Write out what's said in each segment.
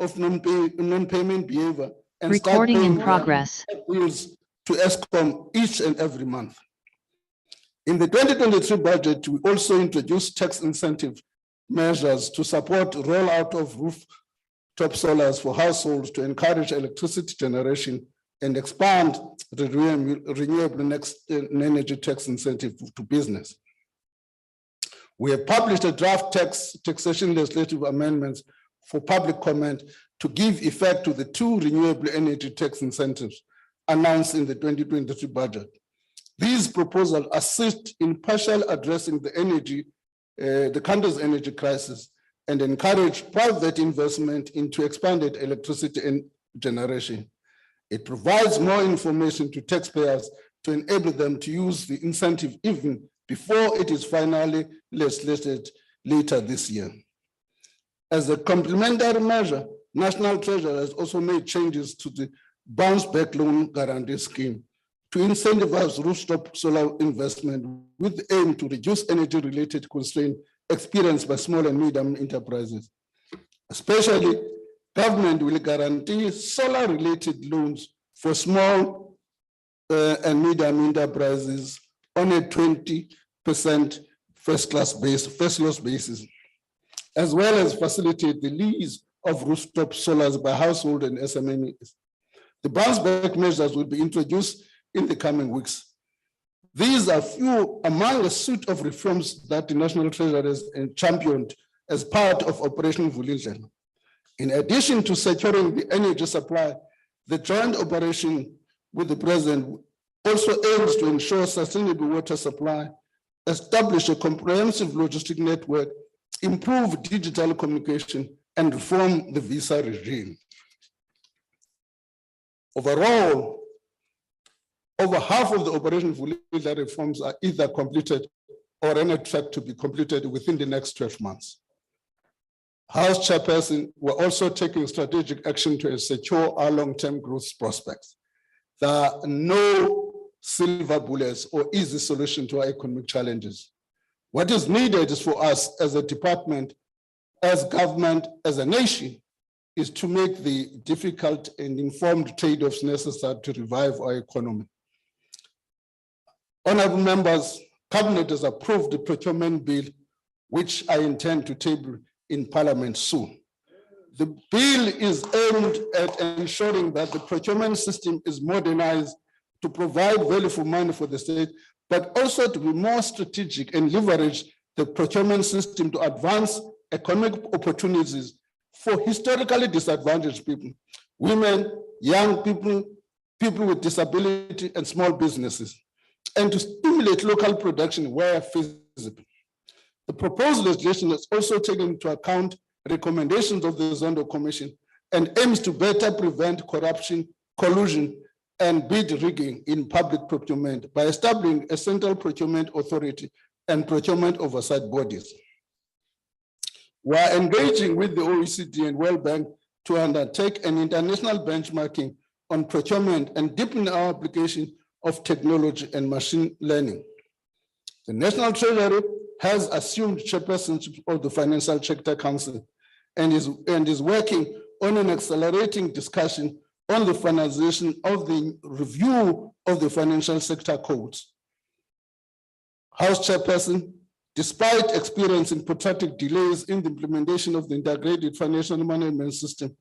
of non-payment behavior and Recording in start paying progress. their bills to ESCOM each and every month. In the 2023 budget, we also introduced tax incentive measures to support rollout of rooftop solars for households to encourage electricity generation and expand the renewable energy tax incentive to business. We have published a draft taxation legislative amendments for public comment to give effect to the 2 renewable energy tax incentives announced in the 2023 budget. These proposals assist in partially addressing the country's energy crisis and encourage private investment into expanded electricity and generation. It provides more information to taxpayers to enable them to use the incentive even before it is finally legislated later this year. As a complementary measure, National Treasury has also made changes to the bounce back loan guarantee scheme to incentivize rooftop solar investment with the aim to reduce energy-related constraints experienced by small and medium enterprises. Especially, government will guarantee solar-related loans for small and medium enterprises on a 20% first loss basis, as well as facilitate the lease of rooftop solars by household and SMEs. The bounce back measures will be introduced in the coming weeks. These are few among a suite of reforms that the National Treasury has championed as part of Operation Vulindlela. In addition to securing the energy supply, the joint operation with the President also aims to ensure sustainable water supply, establish a comprehensive logistic network, improve digital communication, and reform the visa regime. Overall, over half of the Operation Vulindlela reforms are either completed or on a track to be completed within the next 12 months. House Chairperson, we're also taking strategic action to secure our long-term growth prospects. There are no silver bullets or easy solution to our economic challenges. What is needed is for us as a department, as government, as a nation, is to make the difficult and informed trade-offs necessary to revive our economy. Honorable members, Cabinet has approved the procurement bill, which I intend to table in Parliament soon. The bill is aimed at ensuring that the procurement system is modernized to provide value for money for the state, but also to be more strategic and leverage the procurement system to advance economic opportunities for historically disadvantaged people, women, young people, people with disability, and small businesses, and to stimulate local production where feasible. The proposed legislation has also taken into account recommendations of the Zondo Commission and aims to better prevent corruption, collusion, and bid rigging in public procurement by establishing a central procurement authority and procurement oversight bodies. We are engaging with the OECD and World Bank to undertake an international benchmarking on procurement and deepen our application of technology and machine learning. The National Treasury has assumed chairpersonship of the Financial Sector Council and is working on an accelerating discussion on the finalization of the review of the financial sector codes. House Chairperson, despite experiencing protracted delays in the implementation of the integrated financial management system,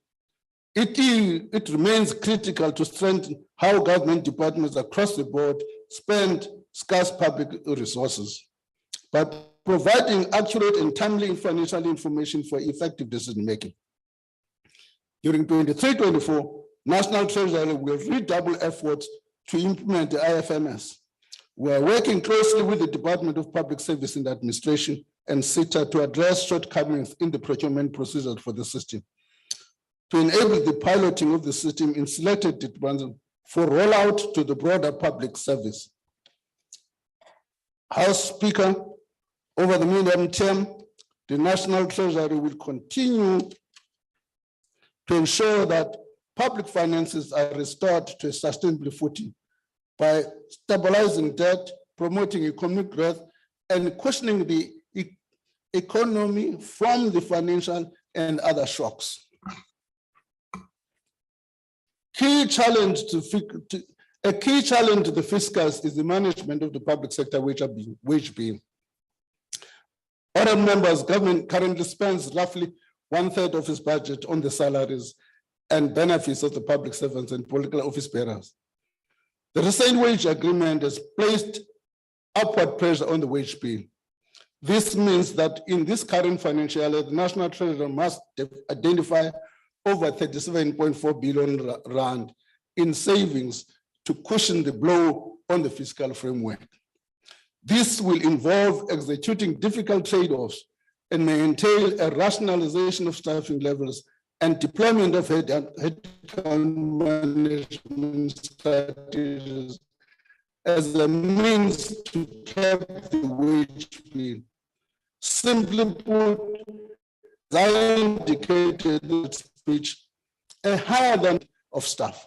it remains critical to strengthen how government departments across the board spend scarce public resources by providing accurate and timely financial information for effective decision-making. During 23-24, National Treasury will redouble efforts to implement the IFMS. We are working closely with the Department of Public Service and Administration and SITA to address shortcomings in the procurement procedures for the system, to enable the piloting of the system in selected departments for rollout to the broader public service. House Speaker, over the medium term, the National Treasury will continue to ensure that public finances are restored to a sustainable footing by stabilizing debt, promoting economic growth, and cushioning the economy from the financial and other shocks. A key challenge to the fiscals is the management of the public sector wage bill. Other members, government currently spends roughly 1/3 of its budget on the salaries and benefits of the public servants and political office bearers. The recent wage agreement has placed upward pressure on the wage bill. This means that in this current financial year, the National Treasury must identify over 37.4 billion rand in savings to cushion the blow on the fiscal framework. This will involve executing difficult trade-offs and may entail a rationalization of staffing levels and deployment of headcount management strategies as a means to cap the wage bill. Simply put, as I indicated in the speech, a higher than of staff.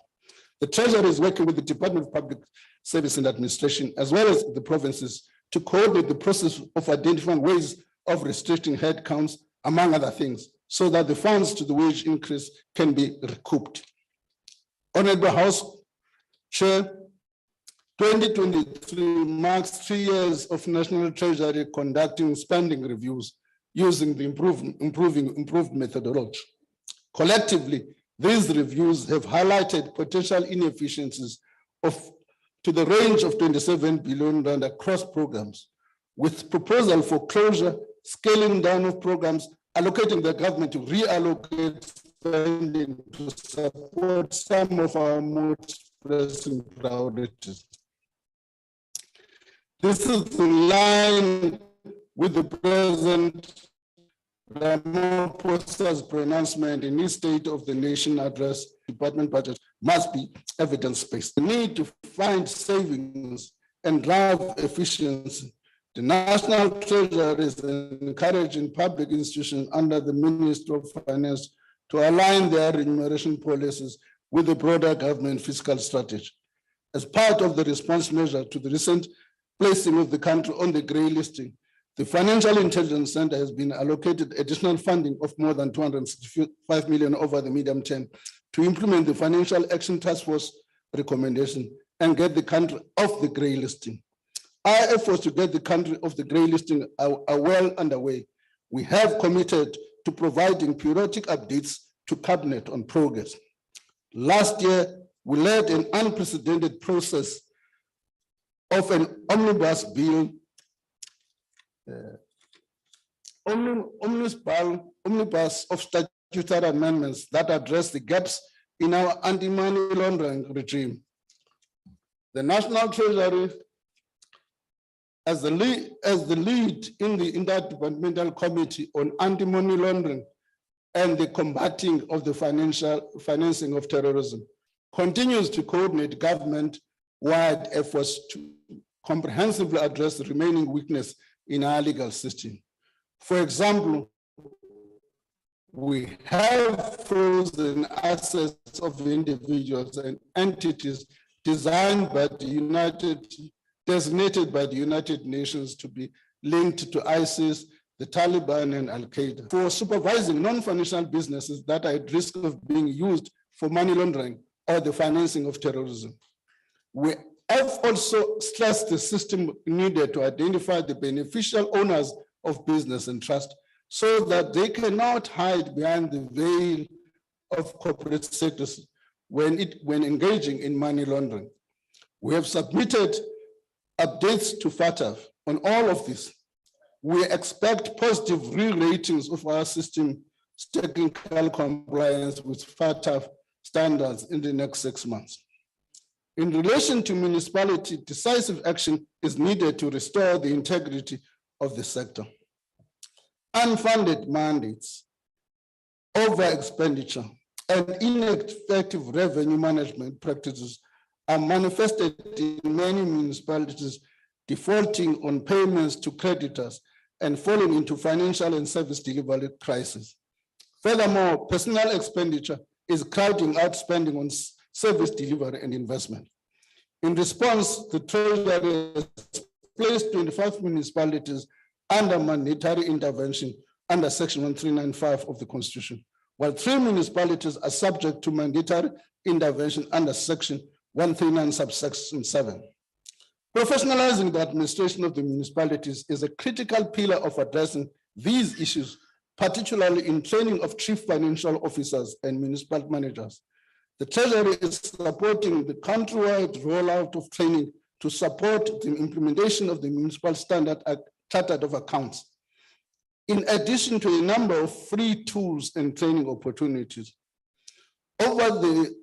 The Treasury is working with the Department of Public Service and Administration, as well as the provinces, to coordinate the process of identifying ways of restricting headcounts, among other things, so that the funds to the wage increase can be recouped. Honorable House Chair, 2023 marks 3 years of National Treasury conducting spending reviews using the improved methodology. Collectively, these reviews have highlighted potential inefficiencies to the range of 27 billion rand across programs, with proposal for closure, scaling down of programs, allocating the government to reallocate spending to support some of our most pressing priorities. This is in line with the President Ramaphosa's pronouncement in his State of the Nation address. Department budget must be evidence-based. The need to find savings and drive efficiency. The National Treasury is encouraging public institutions under the Ministry of Finance to align their remuneration policies with the broader government fiscal strategy. As part of the response measure to the recent placing of the country on the grey listing, the Financial Intelligence Center has been allocated additional funding of more than 265 million over the medium term to implement the Financial Action Task Force recommendation and get the country off the grey listing. Our efforts to get the country off the grey listing are well underway. We have committed to providing periodic updates to Cabinet on progress. Last year, we led an unprecedented process of an omnibus bill, omnibus of statutory amendments that address the gaps in our anti-money laundering regime. The National Treasury, as the lead in the Interdepartmental Committee on Anti-Money Laundering and the combating of the financing of terrorism, continues to coordinate government-wide efforts to comprehensively address the remaining weakness in our legal system. For example, we have frozen assets of individuals and entities designated by the United Nations to be linked to ISIS, the Taliban, and Al-Qaeda, for supervising non-financial businesses that are at risk of being used for money laundering or the financing of terrorism. We have also stressed the system needed to identify the beneficial owners of business and trust so that they cannot hide behind the veil of corporate sectors when engaging in money laundering. We have submitted updates to FATF on all of this. We expect positive re-ratings of our system technical compliance with FATF standards in the next 6 months. In relation to municipality, decisive action is needed to restore the integrity of the sector. Unfunded mandates, over expenditure, and ineffective revenue management practices are manifested in many municipalities, defaulting on payments to creditors and falling into financial and service delivery crisis. Furthermore, personnel expenditure is crowding out spending on service delivery and investment. In response, the Treasury has placed 25 municipalities under mandatory intervention under Section 1395 of the Constitution, while 3 municipalities are subject to mandatory intervention under Section 139, subsection 7. Professionalizing the administration of the municipalities is a critical pillar of addressing these issues, particularly in training of chief financial officers and municipal managers. The Treasury is supporting the countrywide rollout of training to support the implementation of the Municipal Standard Chartered of Accounts, in addition to a number of free tools and training opportunities. Over the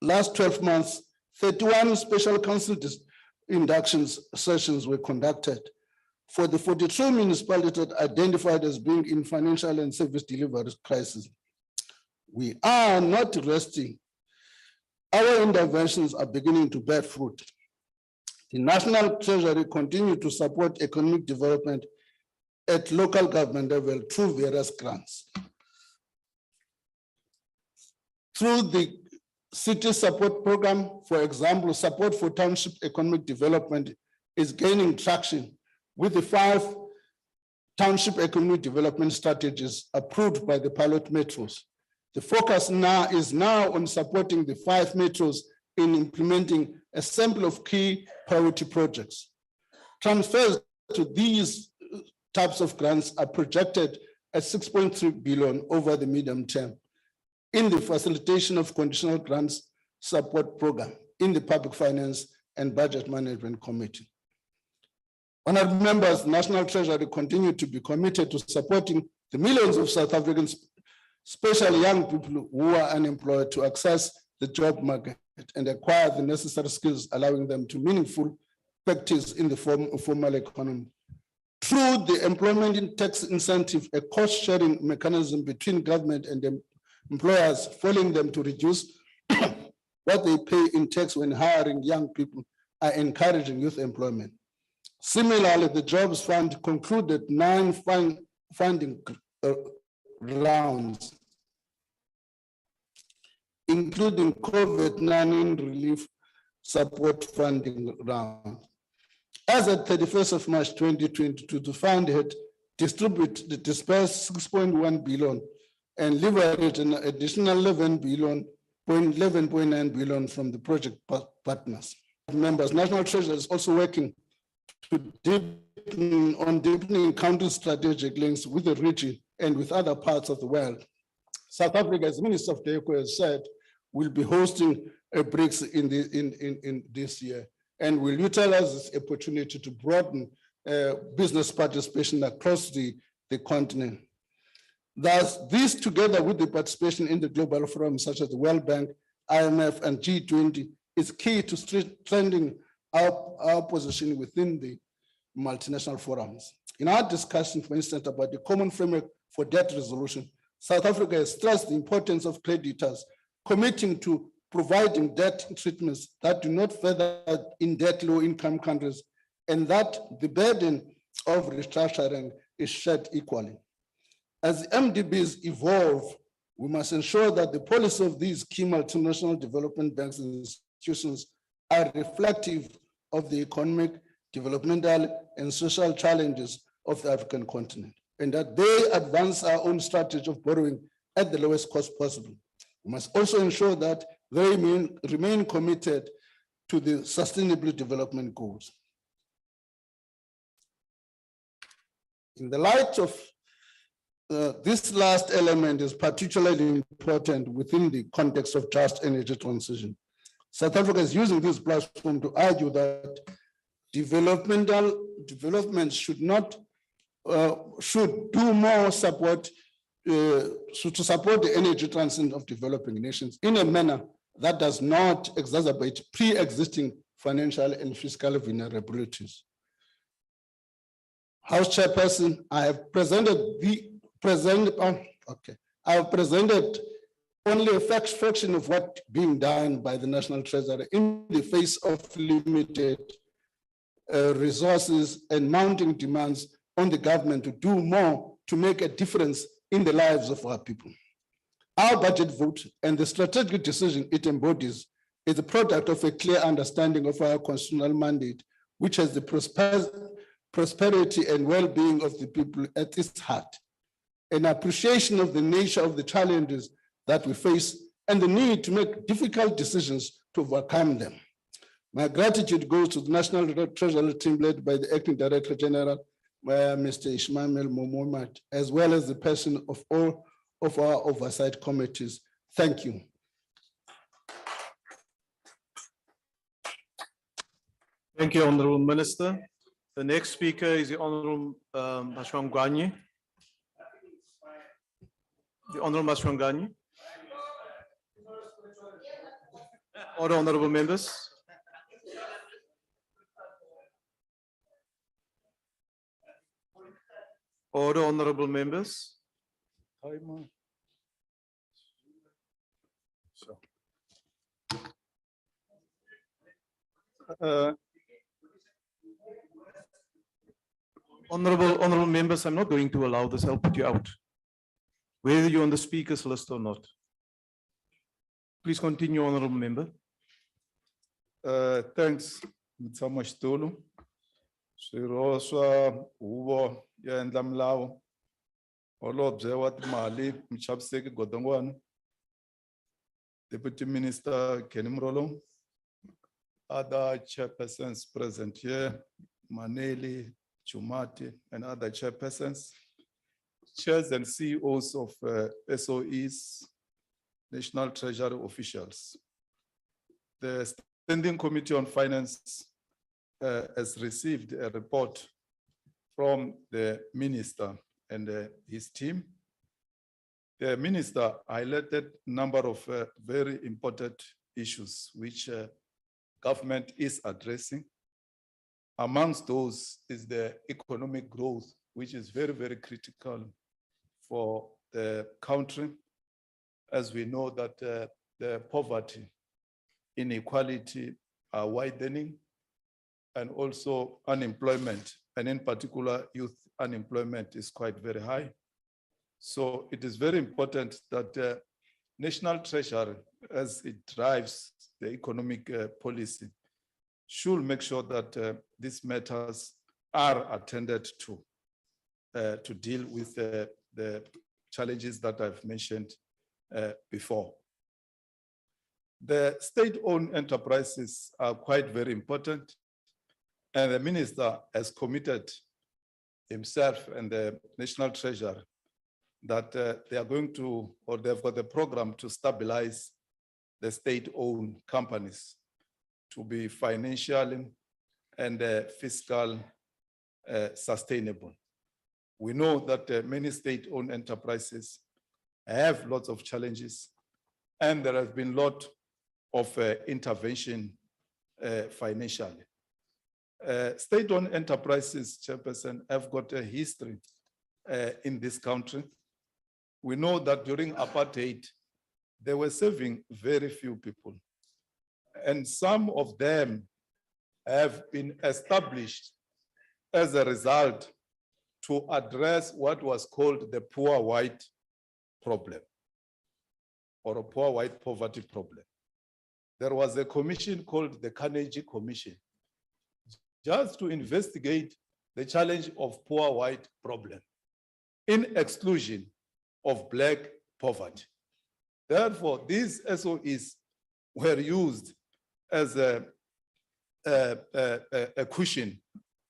last 12 months, 31 special council inductions sessions were conducted for the 42 municipalities identified as being in financial and service delivery crisis. We are not resting. Our interventions are beginning to bear fruit. The National Treasury continues to support economic development at local government level through various grants. Through the City Support Program, for example, support for township economic development is gaining traction with the 5 township economic development strategies approved by the pilot metros. The focus now is on supporting the 5 metros in implementing a sample of key priority projects. Transfers to these types of grants are projected at 6.3 billion over the medium term in the facilitation of conditional grants support program in the Public Finance and Budget Management Committee. Honourable members, National Treasury continue to be committed to supporting the millions of South Africans, especially young people who are unemployed, to access the job market and acquire the necessary skills, allowing them to meaningful practice in the formal economy. Through the employment tax incentive, a cost-sharing mechanism between government and employers, following them to reduce what they pay in tax when hiring young people, are encouraging youth employment. Similarly, the Jobs Fund concluded 9 funding rounds, including COVID-19 relief support funding round. As at 31st of March 2022, the fund had dispersed 6.1 billion and leveraged an additional 11.9 billion from the project partners. Members, National Treasury is also working to deepening counter-strategic links with the region and with other parts of the world. South Africa, as Minister of the Eco has said, will be hosting a BRICS in this year, and will utilize this opportunity to broaden business participation across the continent. Thus, this, together with the participation in the global forums such as the World Bank, IMF, and G20, is key to strengthening our position within the multinational forums. In our discussion, for instance, about the common framework for debt resolution, South Africa has stressed the importance of creditors committing to providing debt treatments that do not further in debt low-income countries, and that the burden of restructuring is shared equally. As MDBs evolve, we must ensure that the policy of these key multinational development banks and institutions are reflective of the economic, developmental, and social challenges of the African continent, and that they advance our own strategy of borrowing at the lowest cost possible. We must also ensure that they remain committed to the Sustainable Development Goals. In the light of this last element is particularly important within the context of just energy transition. South Africa is using this platform to argue that development should do more support to support the energy transition of developing nations in a manner that does not exacerbate pre-existing financial and fiscal vulnerabilities. House Chairperson, I have presented only a fraction of what being done by the National Treasury in the face of limited resources and mounting demands on the government to do more to make a difference in the lives of our people. Our budget vote and the strategic decision it embodies is a product of a clear understanding of our constitutional mandate, which has the prosperity and well-being of the people at its heart. an appreciation of the nature of the challenges that we face and the need to make difficult decisions to overcome them. My gratitude goes to the National Treasury team led by the Acting Director General, Mr. Ismail Momomat, as well as the person of all of our oversight committees. Thank you. Thank you, Honourable Minister. The next speaker is the Honourable Mashwangwanyi. The Honourable Mashwangwanyi. Order, Honourable members. Order, Honourable members. Honourable members, I'm not going to allow this. I'll put you out, whether you're on the speakers list or not. Please continue, Honourable member. Thanks, Mtsamo Xitulu. Swirho swa huvo ya endla milawu, Holobye wa Timali Mchaviseki Godongwana, Deputy Minister Kenny Mrolo, other chairpersons present here, Maneli, Chumati, and other chairpersons, chairs and CEOs of SOEs, National Treasury officials. The Standing Committee on Finance has received a report from the minister and his team. The minister highlighted a number of very important issues which government is addressing. Amongst those is the economic growth, which is very, very critical for the country, as we know that the poverty, inequality are widening, and also unemployment, and in particular youth unemployment is quite very high. So it is very important that National Treasury, as it drives the economic policy, should make sure that these matters are attended to deal with the challenges that I've mentioned before. The state-owned enterprises are quite very important, and the minister has committed himself and the National Treasury that they are going to, or they've got a program to stabilize the state-owned companies to be financially and fiscal sustainable. We know that many state-owned enterprises have lots of challenges, and there has been a lot of intervention financially. State-owned enterprises, Chairperson, have got a history in this country. We know that during apartheid, they were serving very few people, and some of them have been established as a result to address what was called the poor white problem, or a poor white poverty problem. There was a commission called the Carnegie Commission, just to investigate the challenge of poor white problem in exclusion of Black poverty. Therefore, these SOEs were used as a cushion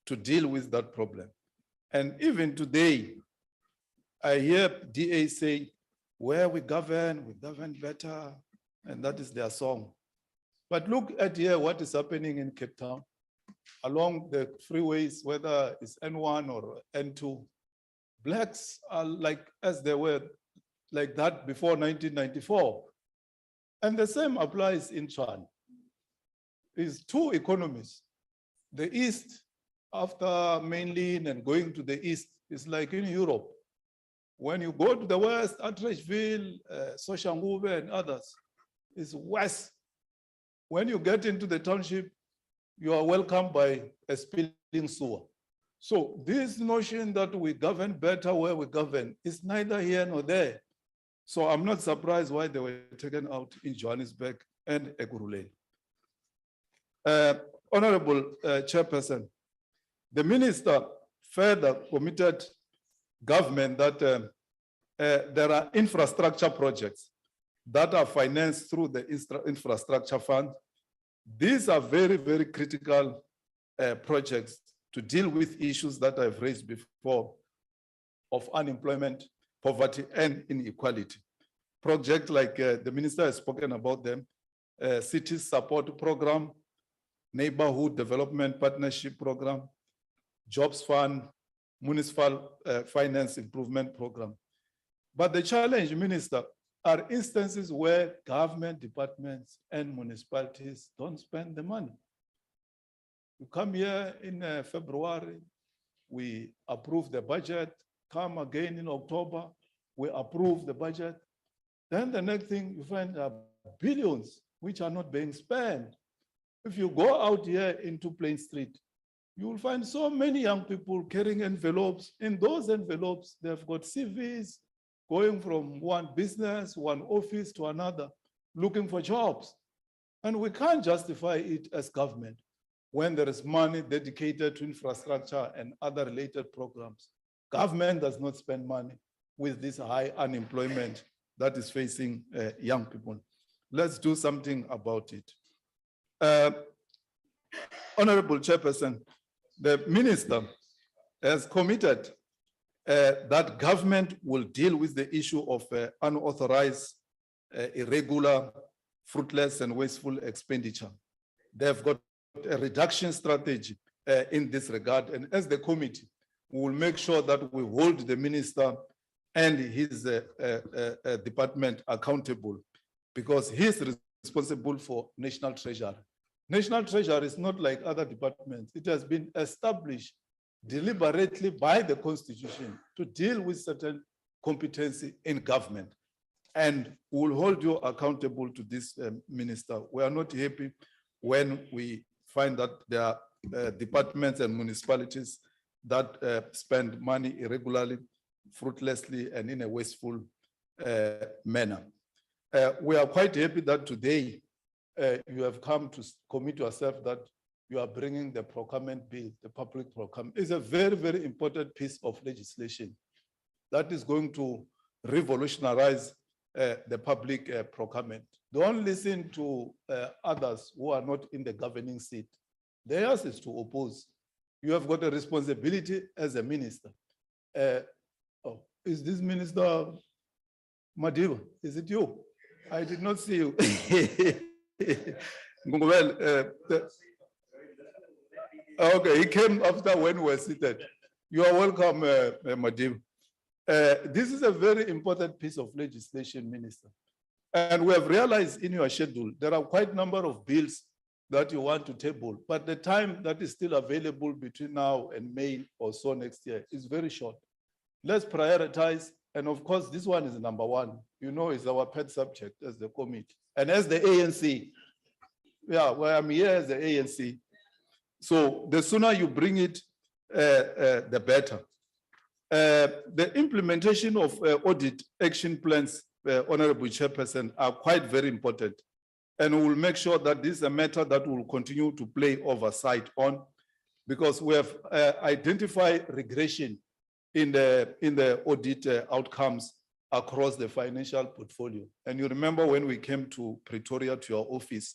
to deal with that problem. And even today, I hear DA say, where we govern better, and that is their song. But look at here what is happening in Cape Town, along the freeways, whether it's N1 or N2. Blacks are like as they were like that before 1994. And the same applies in Tran. It's two economies. The East, after mainland and going to the East, is like in Europe. When you go to the West, Atteridgeville, Soshanguve and others, it's West. When you get into the township, you are welcomed by a spilling sewer. So this notion that we govern better where we govern is neither here nor there. So I'm not surprised why they were taken out in Johannesburg and Ekurhuleni. Honorable Chairperson, the minister further committed government that there are infrastructure projects that are financed through the infrastructure fund. These are very, very critical projects to deal with issues that I've raised before of unemployment, poverty, and inequality. Projects like the minister has spoken about them, city support program, neighborhood development partnership program, jobs fund, municipal finance improvement program. But the challenge, Minister, are instances where government departments and municipalities don't spend the money. You come here in February, we approve the budget, come again in October, we approve the budget. Then the next thing you find are billions which are not being spent. If you go out here into Plain Street, you will find so many young people carrying envelopes. In those envelopes, they've got CVs going from one business, one office to another, looking for jobs. And we can't justify it as government when there is money dedicated to infrastructure and other related programs. Government does not spend money with this high unemployment that is facing young people. Let's do something about it. Honorable Chairperson, the minister has committed that government will deal with the issue of unauthorized, irregular, fruitless, and wasteful expenditure. They've got a reduction strategy in this regard. And as the committee, we will make sure that we hold the minister and his department accountable, because he's responsible for National Treasury. National Treasury is not like other departments. It has been established deliberately by the Constitution to deal with certain competency in government. And we will hold you accountable to this, Minister. We are not happy when we find that there are departments and municipalities that spend money irregularly, fruitlessly, and in a wasteful manner. We are quite happy that today you have come to commit yourself that you are bringing the procurement bill, the public procurement. It's a very, very important piece of legislation that is going to revolutionize the public procurement. Don't listen to others who are not in the governing seat. Theirs is to oppose. You have got a responsibility as a minister. Is this Minister Madiba? Is it you? I did not see you. Well, okay, he came after when we were seated. You are welcome, Madiba. This is a very important piece of legislation, Minister. And we have realized in your schedule, there are quite a number of bills that you want to table, but the time that is still available between now and May or so next year is very short. Let's prioritize. And of course, this one is number one. You know, it's our pet subject as the committee. And as the ANC, yeah, well, I'm here as the ANC. So the sooner you bring it, the better. The implementation of audit action plans, Honorable Chairperson, are quite very important. And we will make sure that this is a matter that we will continue to play oversight on, because we have identified regression in the audit outcomes across the financial portfolio. And you remember when we came to Pretoria to your office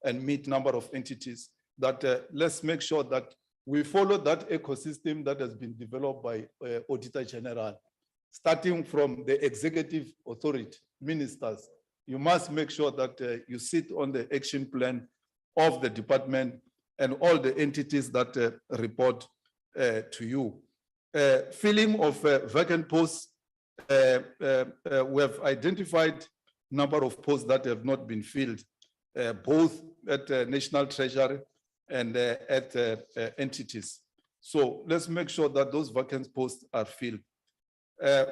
and meet number of entities, that let's make sure that we follow that ecosystem that has been developed by Auditor General, starting from the executive authority, ministers. You must make sure that you sit on the action plan of the department and all the entities that report to you. Filling of vacant posts, we have identified number of posts that have not been filled, both at National Treasury and at entities. So let's make sure that those vacant posts are filled.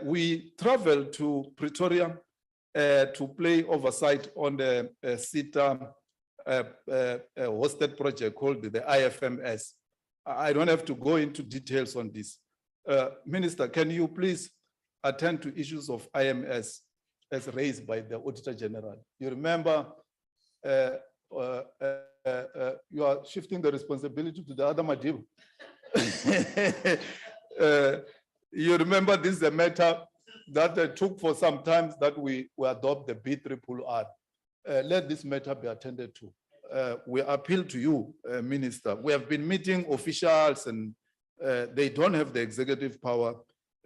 We traveled to Pretoria to play oversight on the CETA hosted project called the IFMS. I don't have to go into details on this. Minister, can you please attend to issues of IMS as raised by the Auditor General? You remember you are shifting the responsibility to the other Madiba. You remember this is a matter that took for some time that we adopt the B-triple-R. Let this matter be attended to. We appeal to you, Minister. We have been meeting officials and they don't have the executive power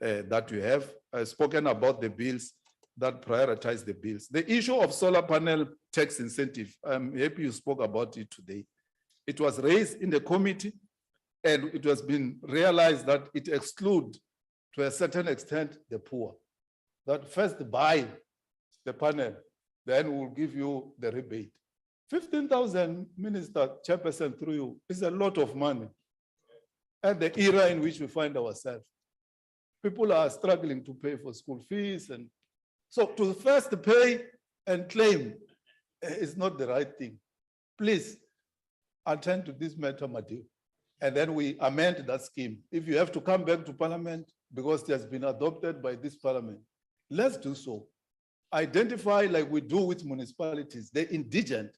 that you have. I've spoken about the bills that prioritize the bills. The issue of solar panel tax incentive, I'm happy you spoke about it today. It was raised in the committee and it has been realized that it excludes to a certain extent the poor. That first buy the panel, then we'll give you the rebate. 15,000, Minister, Chairperson, through you, is a lot of money. At the era in which we find ourselves, people are struggling to pay for school fees. And so to first pay and claim is not the right thing. Please attend to this matter, Madu. And then we amend that scheme. If you have to come back to Parliament because it has been adopted by this Parliament, let's do so. Identify, like we do with municipalities, the indigent,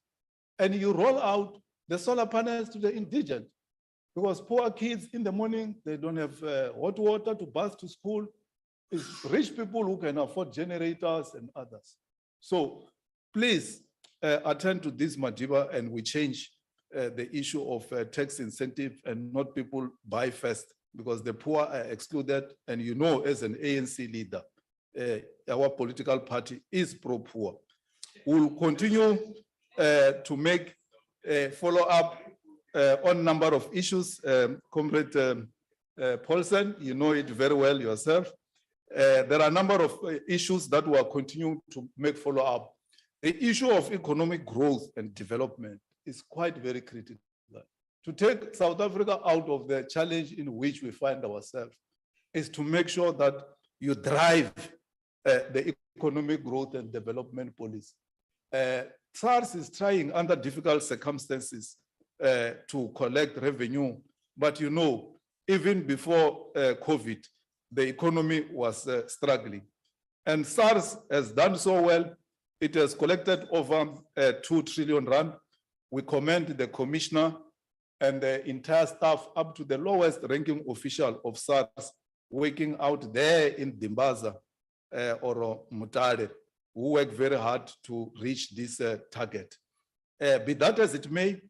and you roll out the solar panels to the indigent. Because poor kids in the morning, they don't have hot water to bus to school. It's rich people who can afford generators and others. So please attend to this, Madiba, and we change the issue of tax incentive and not people buy first, because the poor are excluded. And you know, as an ANC leader, our political party is pro-poor. We'll continue to make a follow-up on number of issues. Comrade Paulsen, you know it very well yourself. There are a number of issues that we are continuing to make follow-up. The issue of economic growth and development is quite very critical. To take South Africa out of the challenge in which we find ourselves is to make sure that you drive the economic growth and development policy. SARS is trying under difficult circumstances to collect revenue, but you know, even before COVID, the economy was struggling. And SARS has done so well. It has collected over 2 trillion rand. We commend the commissioner and the entire staff up to the lowest ranking official of SARS working out there in Dimbaza or Mutare, who work very hard to reach this target. Be that as it may,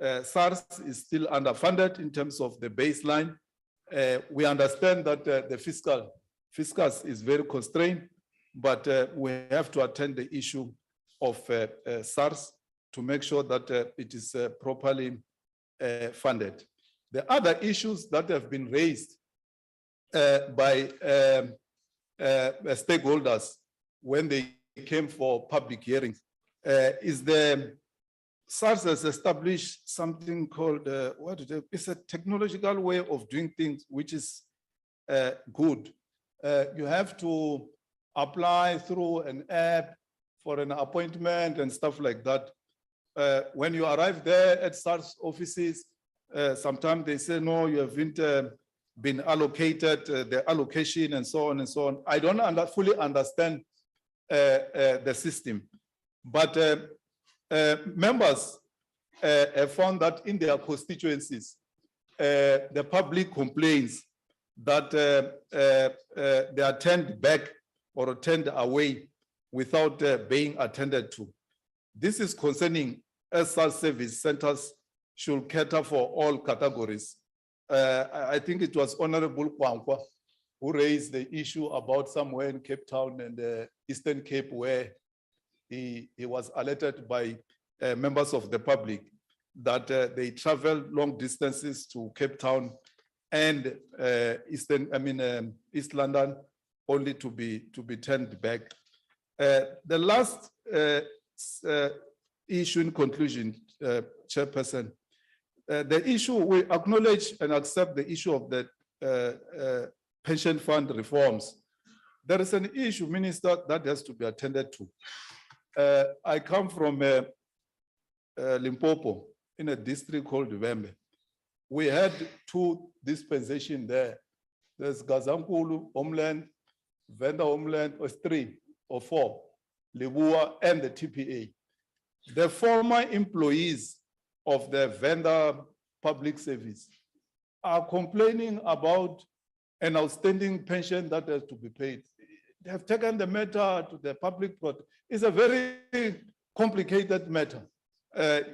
SARS is still underfunded in terms of the baseline. We understand that the fiscus is very constrained, but we have to attend the issue of SARS to make sure that it is properly funded. The other issues that have been raised by stakeholders when they came for public hearings is the SARS has established something called, it's a technological way of doing things, which is good. You have to apply through an app for an appointment and stuff like that. When you arrive there at SARS offices, sometimes they say, no, you haven't been allocated, the allocation and so on and so on. I don't fully understand the system, but members have found that in their constituencies, the public complains that they are turned back or turned away without being attended to. This is concerning SR service centers should cater for all categories. I think it was Honorable Kwankwa who raised the issue about somewhere in Cape Town and the Eastern Cape where he was alerted by members of the public that they travel long distances to Cape Town and East London only to be turned back. The last issue in conclusion, Chairperson, the issue, we acknowledge and accept the issue of the pension fund reforms. There is an issue, Minister, that has to be attended to. I come from Limpopo in a district called Vembe. We had 2 dispensations there. There's Gazankulu Homeland, Venda Homeland, or 3 or 4, Libua and the TPA. The former employees of the vendor public service are complaining about an outstanding pension that has to be paid. they have taken the matter to the public court. It's a very complicated matter.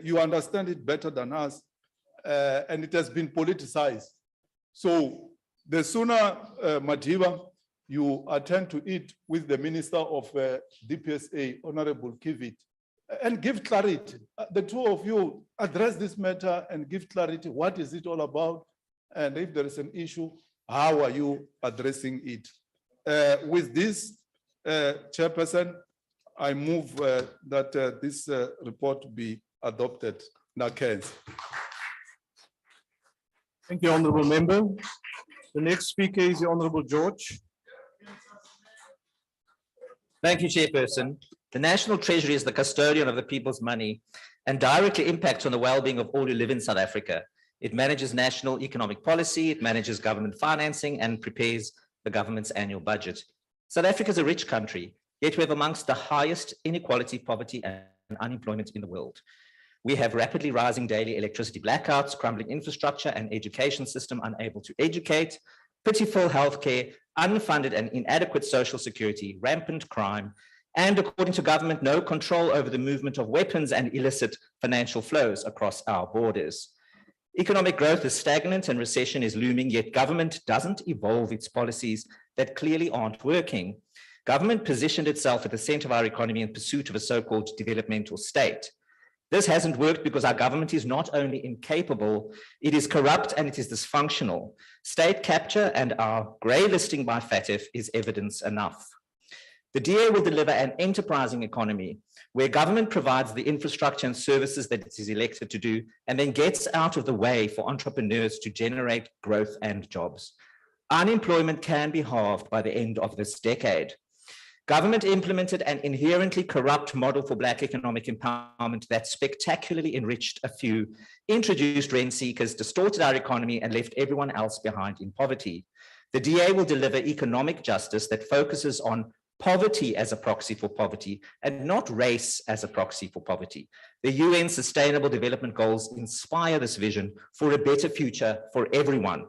You understand it better than us, and it has been politicized. So the sooner, Madiba, you attend to it with the Minister of DPSA, Honorable Kivit, and give clarity. The two of you address this matter and give clarity. What is it all about? And if there is an issue, how are you addressing it? With this, Chairperson, I move that this report be adopted. Nakens. Thank you, Honourable Member. The next speaker is the Honourable George. Thank you, Chairperson. The National Treasury is the custodian of the people's money and directly impacts on the well-being of all who live in South Africa. It manages national economic policy, it manages government financing, and prepares the government's annual budget. South Africa is a rich country, yet we have amongst the highest inequality, poverty, and unemployment in the world. We have rapidly rising daily electricity blackouts, crumbling infrastructure, and education system unable to educate, pitiful healthcare, unfunded and inadequate social security, rampant crime, and according to government, no control over the movement of weapons and illicit financial flows across our borders. Economic growth is stagnant and recession is looming, yet government doesn't evolve its policies that clearly aren't working. Government positioned itself at the center of our economy in pursuit of a so-called developmental state. This hasn't worked because our government is not only incapable, it is corrupt and it is dysfunctional. State capture and our grey listing by FATF is evidence enough. The DA will deliver an enterprising economy where government provides the infrastructure and services that it is elected to do and then gets out of the way for entrepreneurs to generate growth and jobs. Unemployment can be halved by the end of this decade. Government implemented an inherently corrupt model for Black economic empowerment that spectacularly enriched a few, introduced rent seekers, distorted our economy, and left everyone else behind in poverty. The DA will deliver economic justice that focuses on poverty as a proxy for poverty and not race as a proxy for poverty. The UN Sustainable Development Goals inspire this vision for a better future for everyone.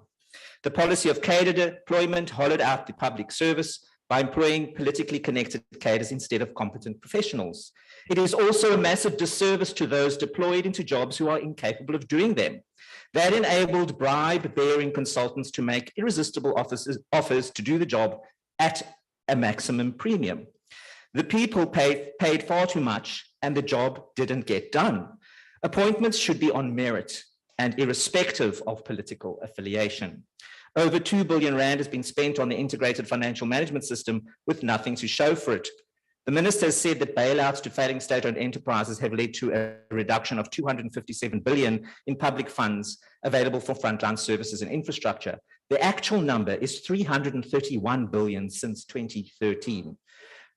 The policy of cadre deployment hollowed out the public service by employing politically connected cadres instead of competent professionals. It is also a massive disservice to those deployed into jobs who are incapable of doing them. That enabled bribe-bearing consultants to make irresistible offers to do the job at a maximum premium. The people paid far too much and the job didn't get done. Appointments should be on merit and irrespective of political affiliation. Over 2 billion rand has been spent on the integrated financial management system with nothing to show for it. The minister has said that bailouts to failing state-owned enterprises have led to a reduction of 257 billion in public funds available for frontline services and infrastructure. The actual number is 331 billion since 2013.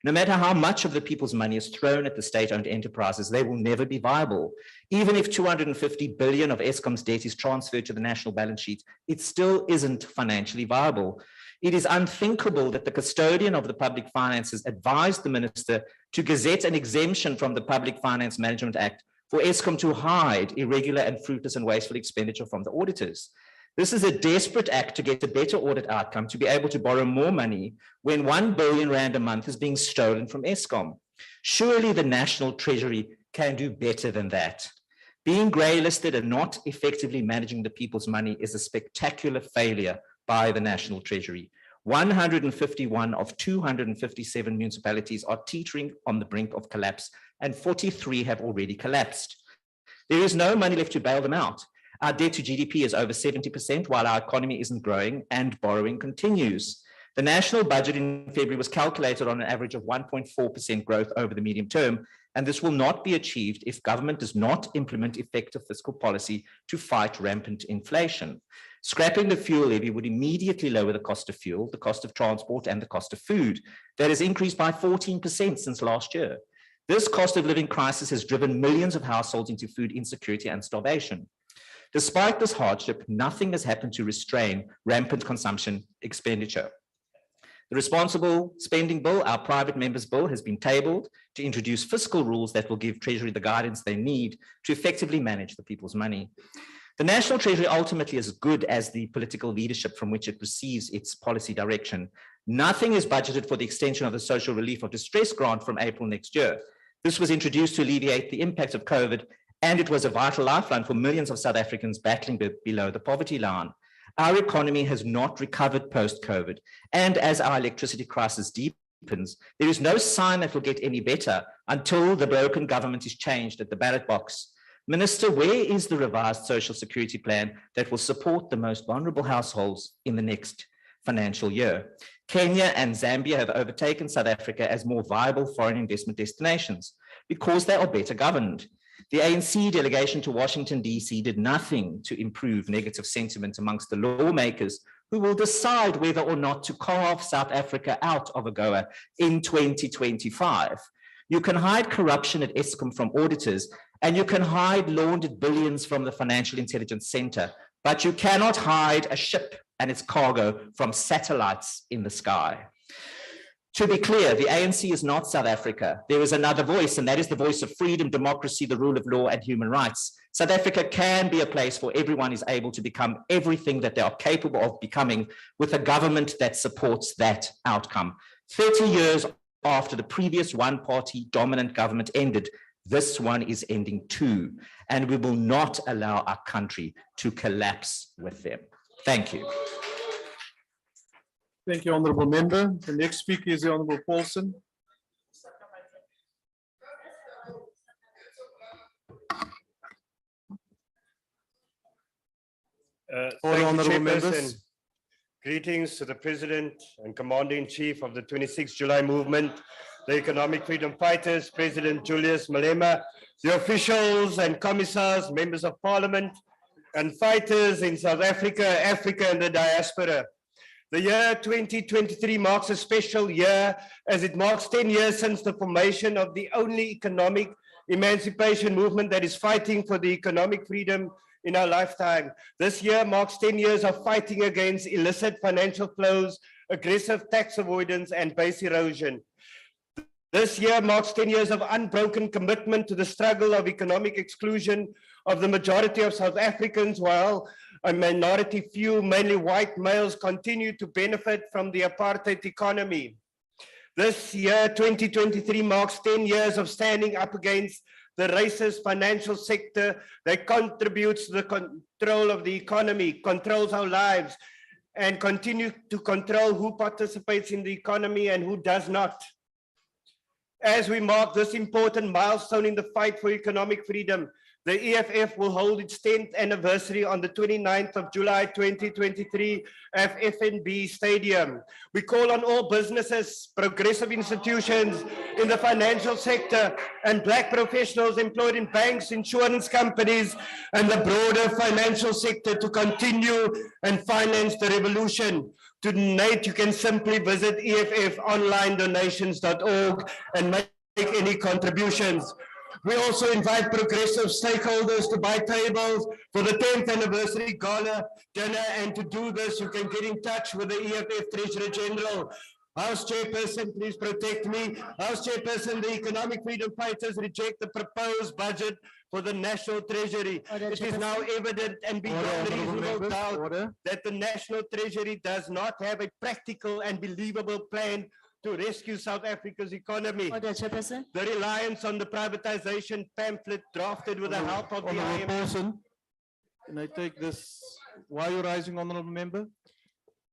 No matter how much of the people's money is thrown at the state-owned enterprises, they will never be viable. Even if 250 billion of Eskom's debt is transferred to the national balance sheet, it still isn't financially viable. It is unthinkable that the custodian of the public finances advised the minister to gazette an exemption from the Public Finance Management Act for Eskom to hide irregular and fruitless and wasteful expenditure from the auditors. This is a desperate act to get a better audit outcome, to be able to borrow more money when 1 billion rand a month is being stolen from Eskom. Surely the National Treasury can do better than that. Being grey listed and not effectively managing the people's money is a spectacular failure by the National Treasury. 151 of 257 municipalities are teetering on the brink of collapse, and 43 have already collapsed. There is no money left to bail them out. Our debt to GDP is over 70%, while our economy isn't growing and borrowing continues. The national budget in February was calculated on an average of 1.4% growth over the medium term, and this will not be achieved if government does not implement effective fiscal policy to fight rampant inflation. Scrapping the fuel levy would immediately lower the cost of fuel, the cost of transport, and the cost of food. That has increased by 14% since last year. This cost of living crisis has driven millions of households into food insecurity and starvation. Despite this hardship, nothing has happened to restrain rampant consumption expenditure. The responsible spending bill, our private members bill, has been tabled to introduce fiscal rules that will give Treasury the guidance they need to effectively manage the people's money. The National Treasury ultimately is as good as the political leadership from which it receives its policy direction. Nothing is budgeted for the extension of the social relief of distress grant from April next year. This was introduced to alleviate the impact of COVID, and it was a vital lifeline for millions of South Africans battling below the poverty line. Our economy has not recovered post-COVID, and as our electricity crisis deepens, there is no sign that will get any better until the broken government is changed at the ballot box. Minister, where is the revised social security plan that will support the most vulnerable households in the next financial year? Kenya and Zambia have overtaken South Africa as more viable foreign investment destinations because they are better governed. The ANC delegation to Washington, D.C. did nothing to improve negative sentiment amongst the lawmakers who will decide whether or not to carve South Africa out of AGOA in 2025. You can hide corruption at Eskom from auditors, and you can hide laundered billions from the Financial Intelligence Center, but you cannot hide a ship and its cargo from satellites in the sky. To be clear, the ANC is not South Africa. There is another voice, and that is the voice of freedom, democracy, the rule of law, and human rights. South Africa can be a place where everyone is able to become everything that they are capable of becoming with a government that supports that outcome. 30 years after the previous one-party dominant government ended, this one is ending too, and we will not allow our country to collapse with them. Thank you. Thank you, Honourable Member. The next speaker is the Honourable Paulson. Thank you, Honourable Chairperson. members. Greetings to the President and Commander-in-Chief of the 26th July Movement, the Economic Freedom Fighters, President Julius Malema, the officials and commissars, members of Parliament, and fighters in South Africa, Africa, and the diaspora. The year 2023 marks a special year as it marks 10 years since the formation of the only economic emancipation movement that is fighting for the economic freedom in our lifetime. This year marks 10 years of fighting against illicit financial flows, aggressive tax avoidance, and base erosion. This year marks 10 years of unbroken commitment to the struggle of economic exclusion of the majority of South Africans, while a minority few, mainly white males, continue to benefit from the apartheid economy. This year, 2023, marks 10 years of standing up against the racist financial sector that contributes to the control of the economy, controls our lives, and continue to control who participates in the economy and who does not. As we mark this important milestone in the fight for economic freedom, the EFF will hold its 10th anniversary on the 29th of July 2023 at FNB Stadium. We call on all businesses, progressive institutions in the financial sector, and Black professionals employed in banks, insurance companies, and the broader financial sector to continue and finance the revolution. To donate, you can simply visit efffonlinedonations.org and make any contributions. We also invite progressive stakeholders to buy tables for the 10th anniversary gala dinner, and to do this, you can get in touch with the EFF Treasurer General. House Chairperson, please protect me. House Chairperson, the Economic Freedom Fighters reject the proposed budget for the National Treasury. It is now evident and beyond reasonable doubt that the National Treasury does not have a practical and believable plan to rescue South Africa's economy. Order, Chairperson. The reliance on the privatization pamphlet drafted with the help of the Honourable IMF. Paulson, can I take this? Why are you rising, Honourable Member?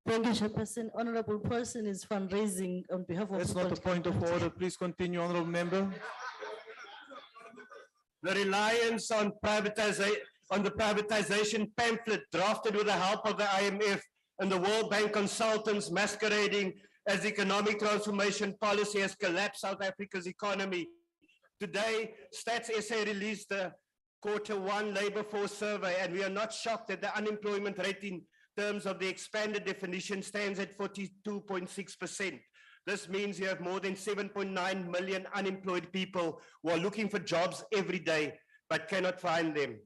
Thank you, Chairperson. Honorable person is fundraising on behalf of. That's not a point of order. Please continue, Honourable Member. The reliance on the privatization pamphlet drafted with the help of the IMF and the World Bank consultants masquerading as economic transformation policy has collapsed South Africa's economy. Today, Stats SA released the Q1 labor force survey, and we are not shocked that the unemployment rate in terms of the expanded definition stands at 42.6%. This means you have more than 7.9 million unemployed people who are looking for jobs every day, but cannot find them.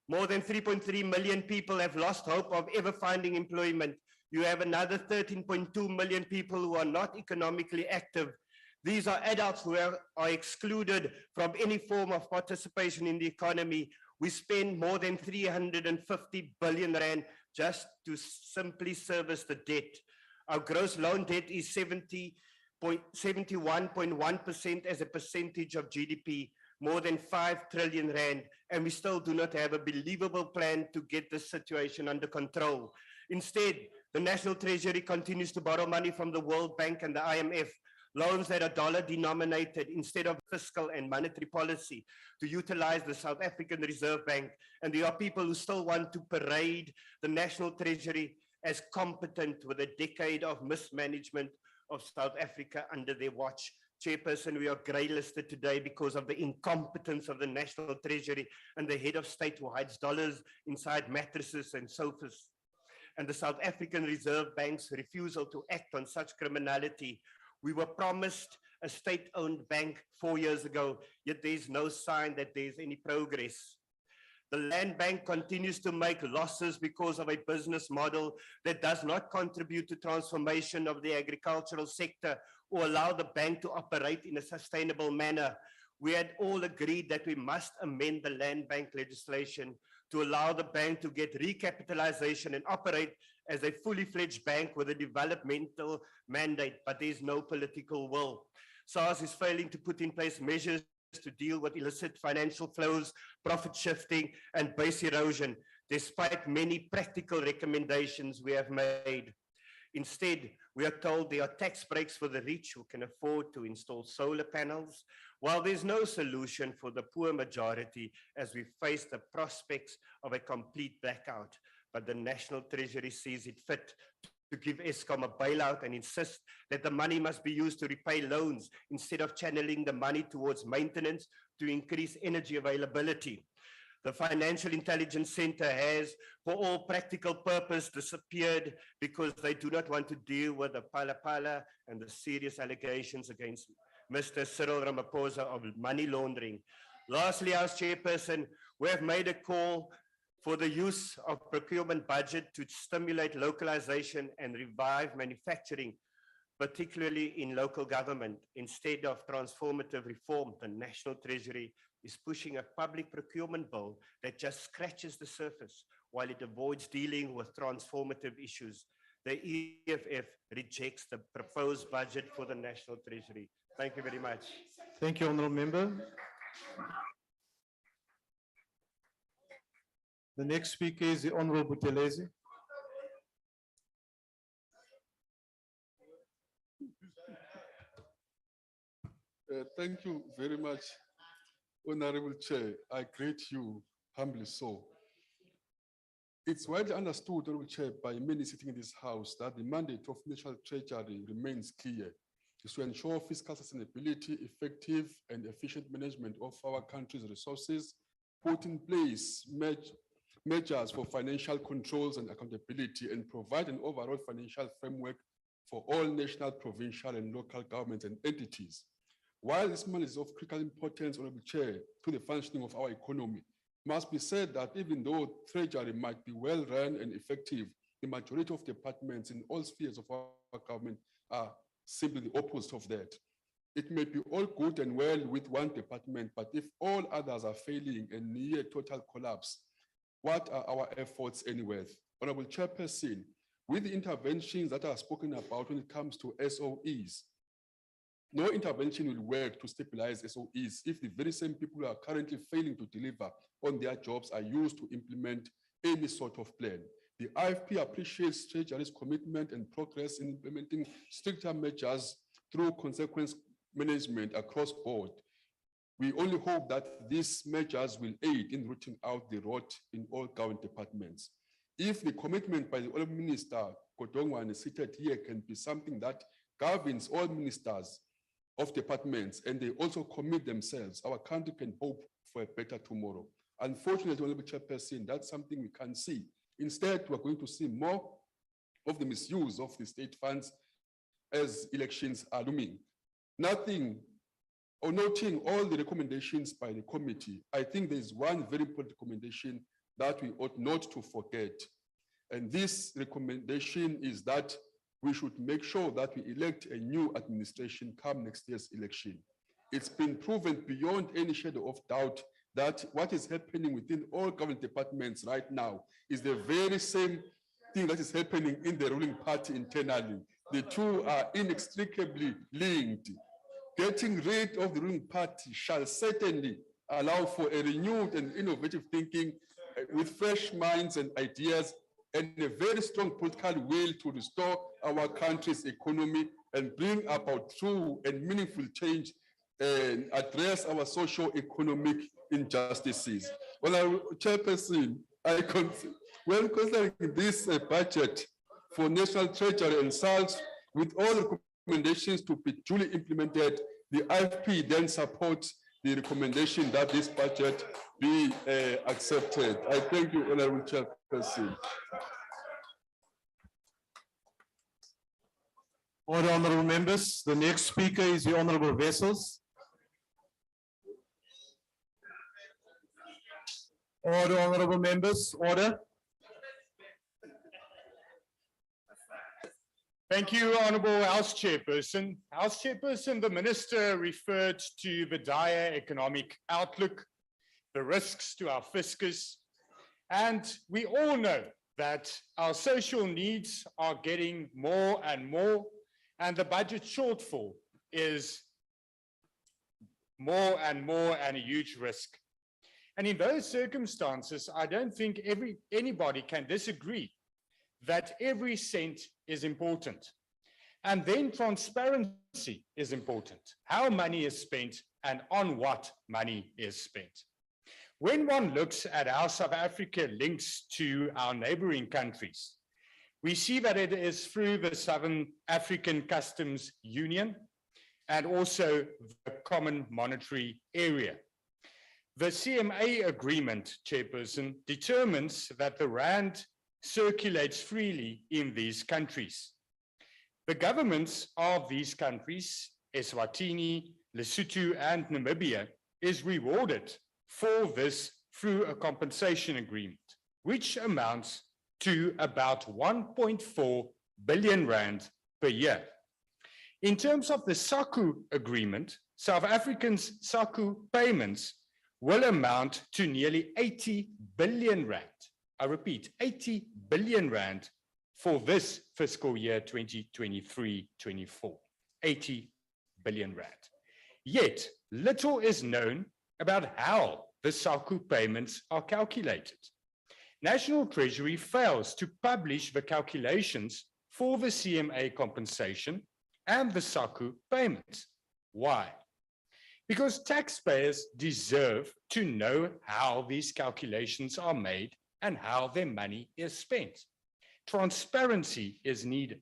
More than 3.3 million people have lost hope of ever finding employment. You have another 13.2 million people who are not economically active. These are adults who are excluded from any form of participation in the economy. We spend more than 350 billion rand just to simply service the debt. Our gross loan debt is 71.1% as a percentage of GDP, more than 5 trillion rand, and we still do not have a believable plan to get this situation under control. Instead, the National Treasury continues to borrow money from the World Bank and the IMF, loans that are dollar denominated instead of fiscal and monetary policy to utilize the South African Reserve Bank. And there are people who still want to parade the National Treasury as competent with a decade of mismanagement of South Africa under their watch. Chairperson, we are grey listed today because of the incompetence of the National Treasury and the head of state who hides dollars inside mattresses and sofas. And the South African Reserve Bank's refusal to act on such criminality. We were promised a state-owned bank 4 years ago, yet there's no sign that there's any progress. The Land Bank continues to make losses because of a business model that does not contribute to transformation of the agricultural sector or allow the bank to operate in a sustainable manner. We had all agreed that we must amend the Land Bank legislation to allow the bank to get recapitalization and operate as a fully fledged bank with a developmental mandate, but there's no political will. SARS is failing to put in place measures to deal with illicit financial flows, profit shifting, and base erosion, despite many practical recommendations we have made. Instead, we are told there are tax breaks for the rich who can afford to install solar panels, while there's no solution for the poor majority as we face the prospects of a complete blackout. But the National Treasury sees it fit to give Eskom a bailout and insist that the money must be used to repay loans instead of channeling the money towards maintenance to increase energy availability. The Financial Intelligence Center has, for all practical purpose, disappeared because they do not want to deal with the pala and the serious allegations against Mr. Cyril Ramaphosa of money laundering. Lastly, as chairperson, we have made a call for the use of procurement budget to stimulate localization and revive manufacturing, particularly in local government. Instead of transformative reform, the National Treasury is pushing a public procurement bill that just scratches the surface while it avoids dealing with transformative issues. The EFF rejects the proposed budget for the National Treasury. Thank you very much. Thank you, Honourable Member. The next speaker is the Honourable Buthelezi. Thank you very much, Honorable Chair. I greet you humbly so. It's widely understood, Honorable Chair, by many sitting in this House that the mandate of National Treasury remains clear, is to ensure fiscal sustainability, effective and efficient management of our country's resources, put in place measures for financial controls and accountability, and provide an overall financial framework for all national, provincial, and local governments and entities. While this matter is of critical importance, Honorable Chair, to the functioning of our economy, it must be said that even though Treasury might be well run and effective, the majority of departments in all spheres of our government are simply the opposite of that. It may be all good and well with one department, but if all others are failing and near total collapse, what are our efforts anyway? Honorable Chairperson, with the interventions that are spoken about when it comes to SOEs, no intervention will work to stabilize SOEs if the very same people who are currently failing to deliver on their jobs are used to implement any sort of plan. The IFP appreciates Treasury's commitment and progress in implementing stricter measures through consequence management across board. We only hope that these measures will aid in rooting out the rot in all government departments. If the commitment by the Honourable Minister Godongwana seated here can be something that governs all ministers of departments and they also commit themselves, our country can hope for a better tomorrow. Unfortunately, Honourable Chairperson, that's something we can't see. Instead, we're going to see more of the misuse of the state funds as elections are looming. Noting all the recommendations by the committee, I think there's one very important recommendation that we ought not to forget. And this recommendation is that we should make sure that we elect a new administration come next year's election. It's been proven beyond any shadow of doubt that what is happening within all government departments right now is the very same thing that is happening in the ruling party internally. The two are inextricably linked. Getting rid of the ruling party shall certainly allow for a renewed and innovative thinking with fresh minds and ideas, and a very strong political will to restore our country's economy and bring about true and meaningful change and address our socio-economic injustices. Well, Chairperson, when considering this budget for National Treasury and SALS, with all recommendations to be duly implemented, the IFP then supports the recommendation that this budget be accepted. I thank you, Honorable Chairperson. Order, honorable members. The next speaker is the Honorable Vessels. Order, honorable members, order. Thank you, Honourable House Chairperson. House Chairperson, the Minister referred to the dire economic outlook, the risks to our fiscus, and we all know that our social needs are getting more and more, and the budget shortfall is more and a huge risk. And in those circumstances, I don't think anybody can disagree that every cent is important. And then transparency is important. How money is spent and on what money is spent. When one looks at how South Africa links to our neighboring countries, we see that it is through the Southern African Customs Union and also the Common Monetary Area. The CMA agreement, Chairperson, determines that the rand circulates freely in these countries. The governments of these countries, Eswatini, Lesotho, and Namibia, is rewarded for this through a compensation agreement, which amounts to about 1.4 billion rand per year. In terms of the SACU agreement, South Africa's SACU payments will amount to nearly 80 billion rand. I repeat, 80 billion rand for this fiscal year 2023-24, 80 billion rand. Yet, little is known about how the SACU payments are calculated. National Treasury fails to publish the calculations for the CMA compensation and the SACU payments. Why? Because taxpayers deserve to know how these calculations are made and how their money is spent. Transparency is needed.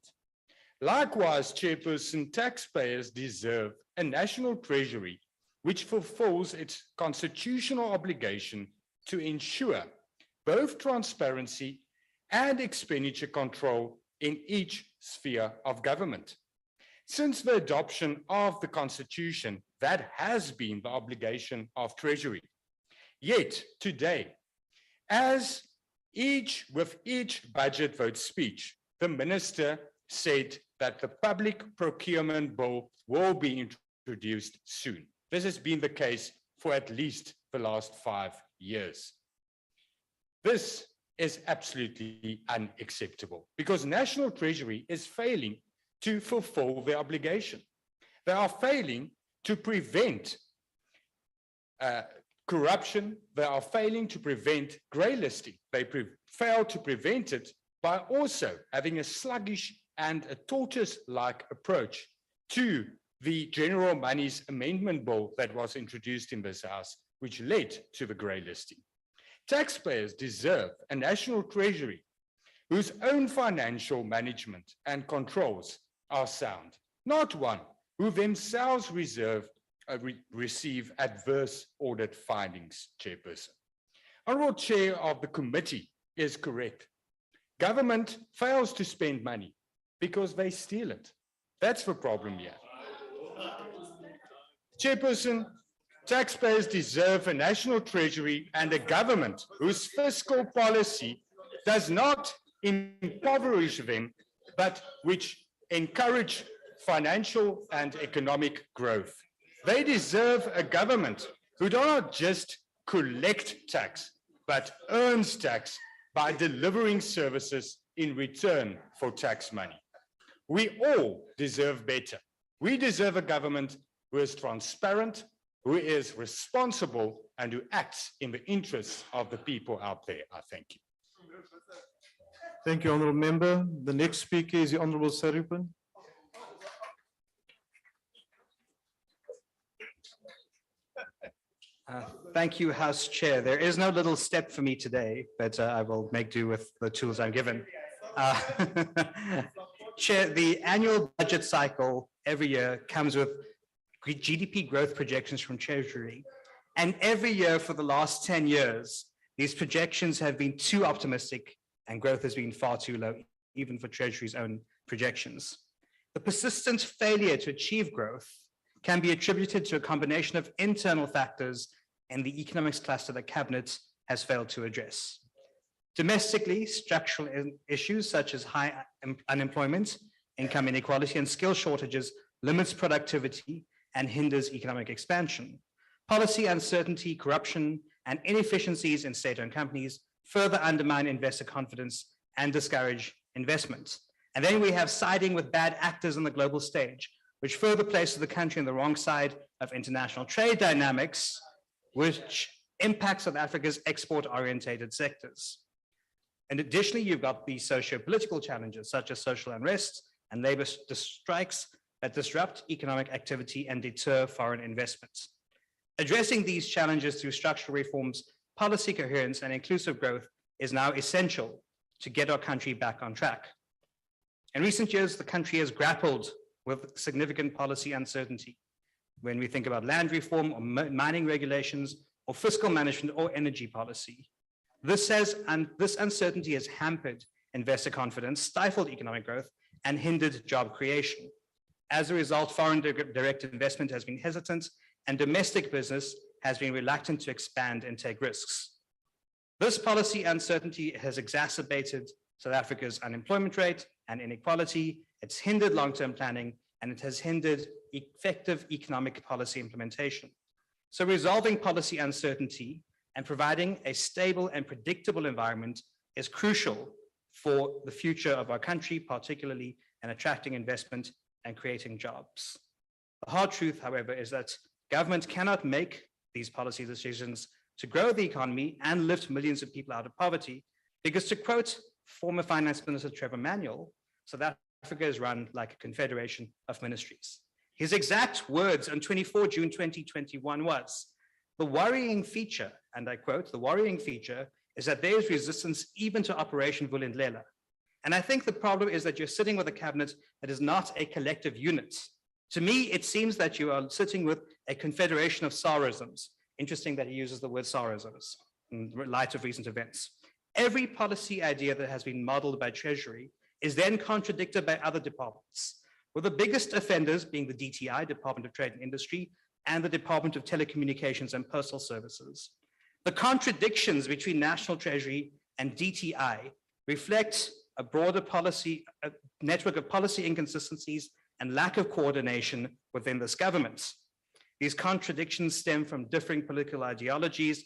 Likewise, Chairperson, taxpayers deserve a national treasury which fulfills its constitutional obligation to ensure both transparency and expenditure control in each sphere of government. Since the adoption of the Constitution, that has been the obligation of Treasury. Yet today, with each budget vote speech, the minister said that the public procurement bill will be introduced soon. This has been the case for at least the last 5 years. This is absolutely unacceptable because National Treasury is failing to fulfill their obligation. They are failing to prevent corruption. They are failing to prevent grey listing. They fail to prevent it by also having a sluggish and a tortoise-like approach to the General Monies Amendment Bill that was introduced in this House, which led to the grey listing. Taxpayers deserve a National Treasury whose own financial management and controls are sound, not one who themselves receive adverse audit findings, Chairperson. Honourable Chair of the committee is correct. Government fails to spend money because they steal it. That's the problem here. Chairperson, taxpayers deserve a national treasury and a government whose fiscal policy does not impoverish them, but which encourage financial and economic growth. They deserve a government who do not just collect tax, but earns tax by delivering services in return for tax money. We all deserve better. We deserve a government who is transparent, who is responsible, and who acts in the interests of the people out there. I thank you. Thank you, honourable member. The next speaker is the Honourable Saripin. Thank you, House Chair. There is no little step for me today, but I will make do with the tools I'm given. Chair, the annual budget cycle every year comes with GDP growth projections from Treasury. And every year for the last 10 years, these projections have been too optimistic and growth has been far too low, even for Treasury's own projections. The persistent failure to achieve growth can be attributed to a combination of internal factors in the economics cluster that Cabinet has failed to address. Domestically, structural issues such as high unemployment, income inequality, and skill shortages limits productivity and hinders economic expansion. Policy uncertainty, corruption, and inefficiencies in state-owned companies further undermine investor confidence and discourage investment. And then we have siding with bad actors on the global stage, which further places the country on the wrong side of international trade dynamics, which impacts South Africa's export-orientated sectors. And additionally, you've got the socio-political challenges such as social unrest and labor strikes that disrupt economic activity and deter foreign investments. Addressing these challenges through structural reforms, policy coherence, and inclusive growth is now essential to get our country back on track. In recent years, the country has grappled with significant policy uncertainty. When we think about land reform or mining regulations or fiscal management or energy policy, this uncertainty has hampered investor confidence, stifled economic growth, and hindered job creation. As a result, foreign direct investment has been hesitant and domestic business has been reluctant to expand and take risks. This policy uncertainty has exacerbated South Africa's unemployment rate and inequality. It's hindered long-term planning, and it has hindered effective economic policy implementation. So resolving policy uncertainty and providing a stable and predictable environment is crucial for the future of our country, particularly in attracting investment and creating jobs. The hard truth, however, is that government cannot make these policy decisions to grow the economy and lift millions of people out of poverty, because to quote former Finance Minister Trevor Manuel, South Africa is run like a confederation of ministries. His exact words on 24 June 2021 was, "The worrying feature," and I quote, "the worrying feature is that there is resistance even to Operation Vulindlela." And I think the problem is that you're sitting with a cabinet that is not a collective unit. To me, it seems that you are sitting with a confederation of Sarisms. Interesting that he uses the word Sarisms in light of recent events. Every policy idea that has been modeled by Treasury is then contradicted by other departments, with the biggest offenders being the DTI, Department of Trade and Industry, and the Department of Telecommunications and Postal Services. The contradictions between National Treasury and DTI reflect a broader policy, a network of policy inconsistencies and lack of coordination within this government. These contradictions stem from differing political ideologies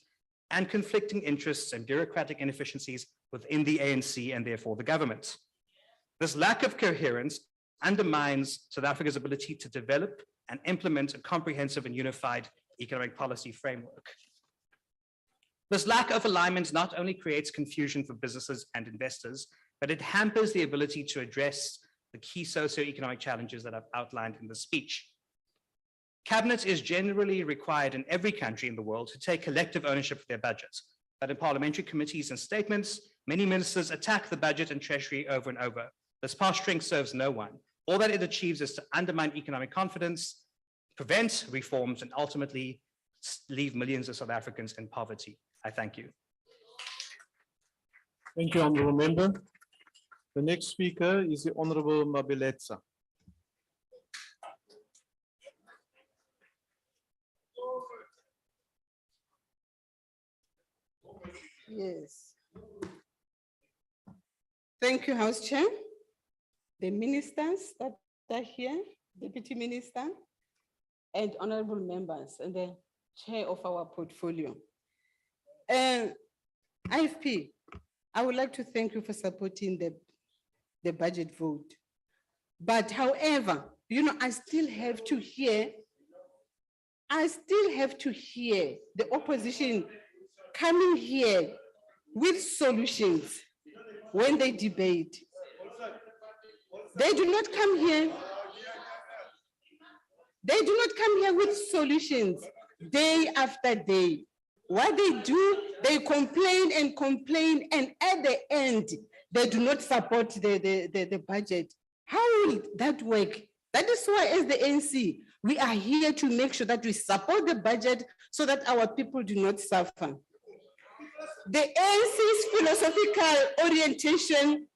and conflicting interests and bureaucratic inefficiencies within the ANC and therefore the government. This lack of coherence undermines South Africa's ability to develop and implement a comprehensive and unified economic policy framework. This lack of alignment not only creates confusion for businesses and investors, but it hampers the ability to address the key socioeconomic challenges that I've outlined in the speech. Cabinet is generally required in every country in the world to take collective ownership of their budgets, but in parliamentary committees and statements, many ministers attack the budget and Treasury over and over. This posturing serves no one. All that it achieves is to undermine economic confidence, prevent reforms, and ultimately leave millions of South Africans in poverty. I thank you. Thank you, honourable member. The next speaker is the Honourable Mabeletsa. Yes. Thank you, House Chair, the ministers that are here, Deputy Minister, and honorable members, and the chair of our portfolio. IFP, I would like to thank you for supporting the budget vote. But however, I still have to hear the opposition coming here with solutions when they debate. They do not come here. They do not come here with solutions day after day. What they do, they complain, and at the end, they do not support the budget. How will that work? That is why, as the ANC, we are here to make sure that we support the budget so that our people do not suffer. The ANC's philosophical orientation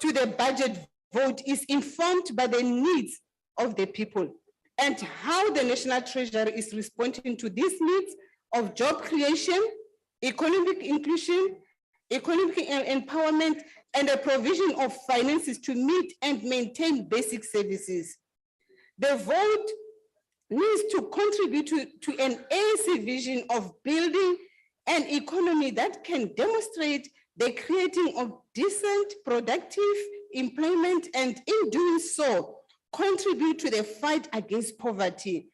to the budget vote is informed by the needs of the people and how the National Treasury is responding to these needs of job creation, economic inclusion, economic empowerment, and the provision of finances to meet and maintain basic services. The vote needs to contribute to an ANC vision of building an economy that can demonstrate the creating of decent, productive employment, and in doing so, contribute to the fight against poverty,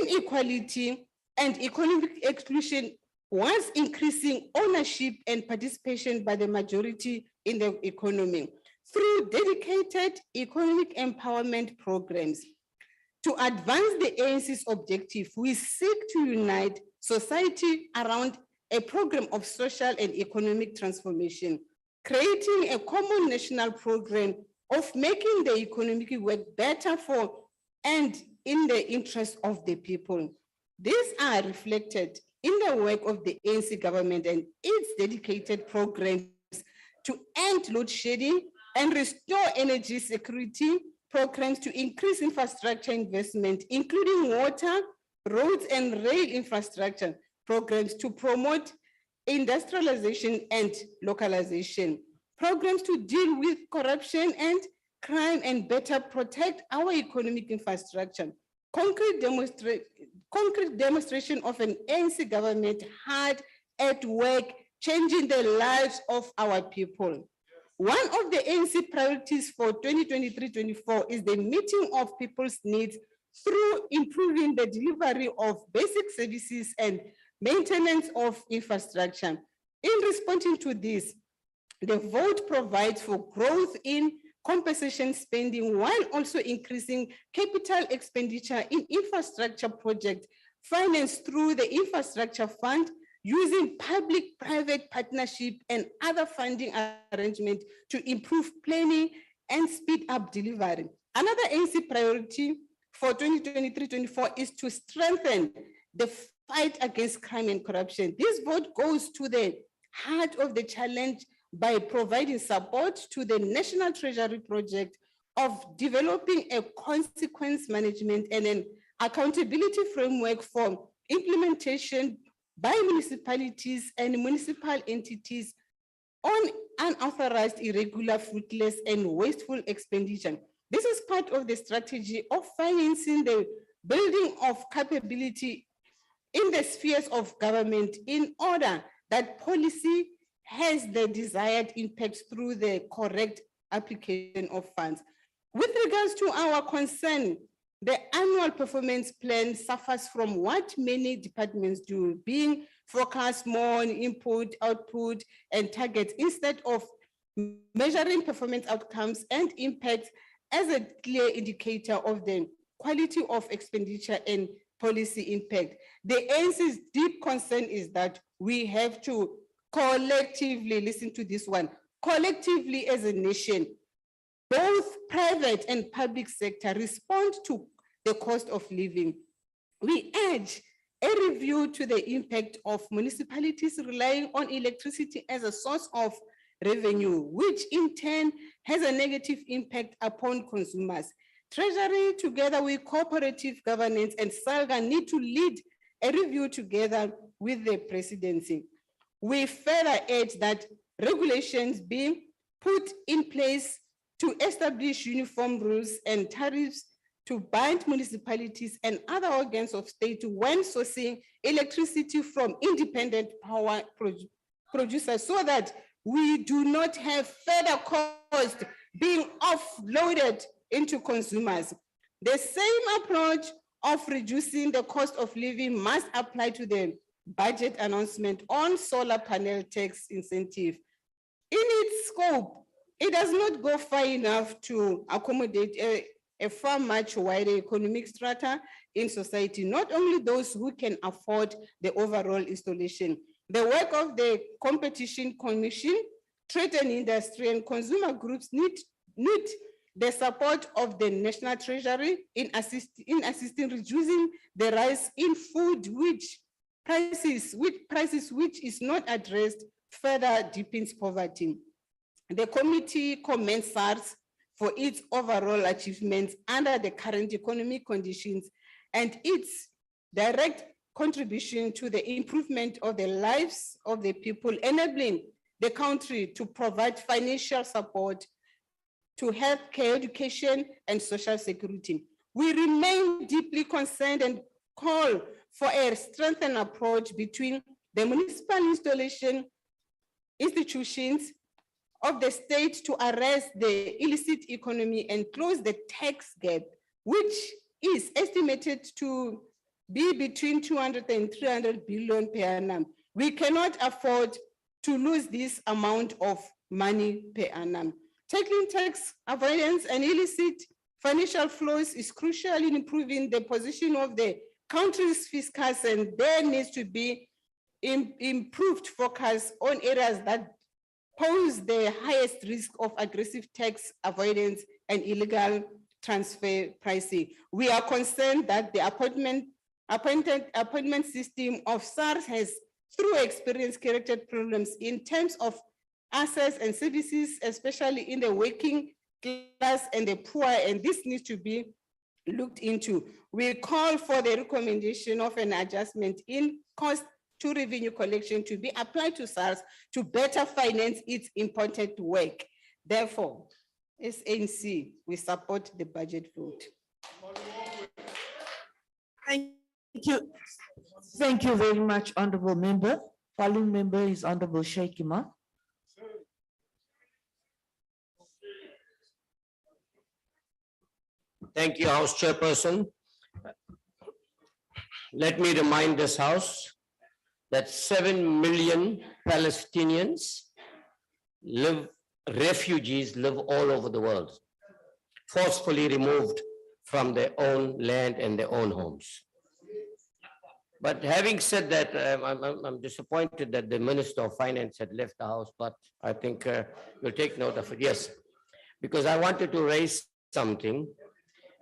inequality, and economic exclusion, whilst increasing ownership and participation by the majority in the economy through dedicated economic empowerment programs. To advance the ANC's objective, we seek to unite society around a program of social and economic transformation, creating a common national program of making the economic work better for and in the interest of the people. These are reflected in the work of the ANC government and its dedicated programs to end load shedding and restore energy security, programs to increase infrastructure investment, including water, roads, and rail infrastructure, programs to promote industrialization and localization, programs to deal with corruption and crime and better protect our economic infrastructure, concrete demonstration of an ANC government hard at work, changing the lives of our people. One of the ANC priorities for 2023-24 is the meeting of people's needs through improving the delivery of basic services and maintenance of infrastructure. In responding to this, the vote provides for growth in compensation spending while also increasing capital expenditure in infrastructure projects financed through the infrastructure fund, using public-private partnership and other funding arrangements to improve planning and speed up delivery. Another ANC priority for 2023-24 is to strengthen the fight against crime and corruption. This vote goes to the heart of the challenge by providing support to the National Treasury project of developing a consequence management and an accountability framework for implementation by municipalities and municipal entities on unauthorized, irregular, fruitless, and wasteful expenditure. This is part of the strategy of financing the building of capability in the spheres of government in order that policy has the desired impact through the correct application of funds. With regards to our concern, the annual performance plan suffers from what many departments do, being focused more on input, output, and targets instead of measuring performance outcomes and impact as a clear indicator of the quality of expenditure and policy impact. The ANC's deep concern is that we have to collectively, listen to this one, collectively as a nation, both private and public sector respond to the cost of living. We urge a review to the impact of municipalities relying on electricity as a source of revenue, which in turn has a negative impact upon consumers. Treasury, together with cooperative governance and SALGA, need to lead a review together with the presidency. We further urge that regulations be put in place to establish uniform rules and tariffs to bind municipalities and other organs of state when sourcing electricity from independent power producers, so that we do not have further costs being offloaded into consumers. The same approach of reducing the cost of living must apply to the budget announcement on solar panel tax incentive. In its scope, it does not go far enough to accommodate a far much wider economic strata in society, not only those who can afford the overall installation. The work of the Competition Commission, trade and industry and consumer groups need the support of the National Treasury in assisting reducing the rise in food prices which is not addressed further deepens poverty. The committee commends SARS for its overall achievements under the current economic conditions and its direct contribution to the improvement of the lives of the people, enabling the country to provide financial support to healthcare, education, and social security. We remain deeply concerned and call for a strengthened approach between the municipal institutions of the state to arrest the illicit economy and close the tax gap, which is estimated to be between 200 and 300 billion per annum. We cannot afford to lose this amount of money per annum. Tackling tax avoidance and illicit financial flows is crucial in improving the position of the country's fiscus, and there needs to be improved focus on areas that pose the highest risk of aggressive tax avoidance and illegal transfer pricing. We are concerned that the appointment system of SARS has, through experience, created problems in terms of access and services, especially in the working class and the poor, and this needs to be looked into. We call for the recommendation of an adjustment in cost to revenue collection to be applied to SARS to better finance its important work. Therefore, as ANC, we support the budget vote. Thank you. Thank you very much, Honorable Member. Following member is Honorable Sheikima. Thank you, House Chairperson. Let me remind this House that 7 million Palestinians refugees live all over the world, forcefully removed from their own land and their own homes. But having said that, I'm disappointed that the Minister of Finance had left the House, but I think we'll take note of it. Yes, because I wanted to raise something,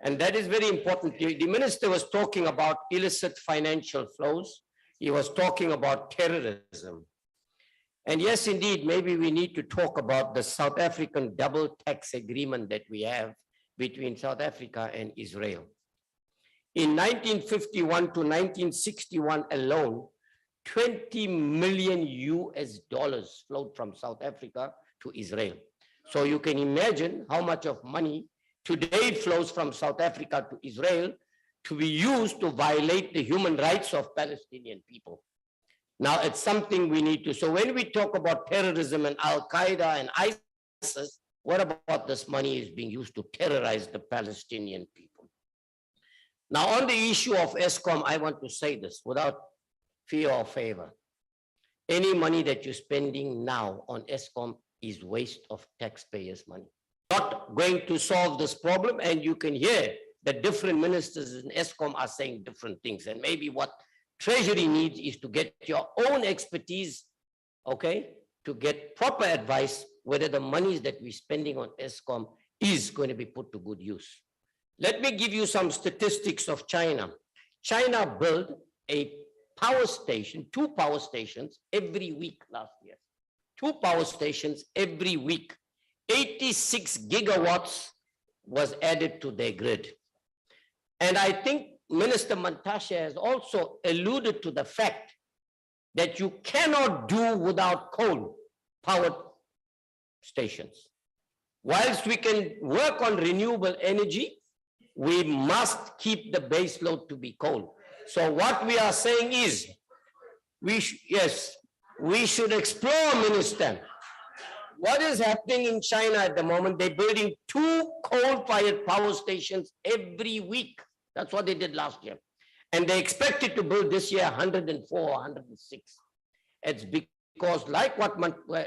and that is very important. The Minister was talking about illicit financial flows. He was talking about terrorism. And yes, indeed, maybe we need to talk about the South African double tax agreement that we have between South Africa and Israel. In 1951 to 1961 alone, 20 million US dollars flowed from South Africa to Israel. So you can imagine how much of money today flows from South Africa to Israel to be used to violate the human rights of Palestinian people. Now it's something we need to, so when we talk about terrorism and Al-Qaeda and ISIS, what about this money is being used to terrorize the Palestinian people? Now on the issue of ESCOM, I want to say this without fear or favor. Any money that you're spending now on ESCOM is waste of taxpayers' money. Not going to solve this problem, and you can hear that different ministers in ESCOM are saying different things, and maybe what Treasury needs is to get your own expertise, okay, to get proper advice whether the monies that we're spending on ESCOM is going to be put to good use. Let me give you some statistics of China. China built a power station, 2 power stations every week last year. 2 power stations every week. 86 gigawatts was added to their grid. And I think Minister Mantashe has also alluded to the fact that you cannot do without coal-powered stations. Whilst we can work on renewable energy, we must keep the base load to be coal. So what we are saying is, we should explore, Minister. What is happening in China at the moment? They're building 2 coal-fired power stations every week. That's what they did last year. And they expected to build this year 104, 106. It's because like what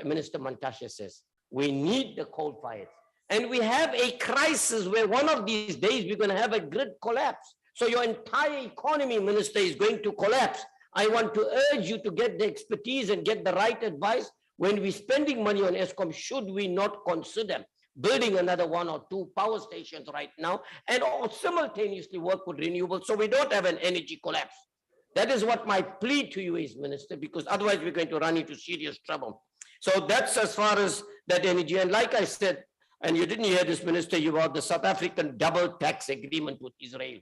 Minister Mantashe says, we need the coal-fired. And we have a crisis where one of these days we're going to have a grid collapse. So your entire economy, Minister, is going to collapse. I want to urge you to get the expertise and get the right advice. When we're spending money on ESCOM, should we not consider building another 1 or 2 power stations right now and all simultaneously work with renewables so we don't have an energy collapse? That is what my plea to you is, Minister, because otherwise we're going to run into serious trouble. So that's as far as that energy. And like I said, and you didn't hear this, Minister, about the South African double tax agreement with Israel.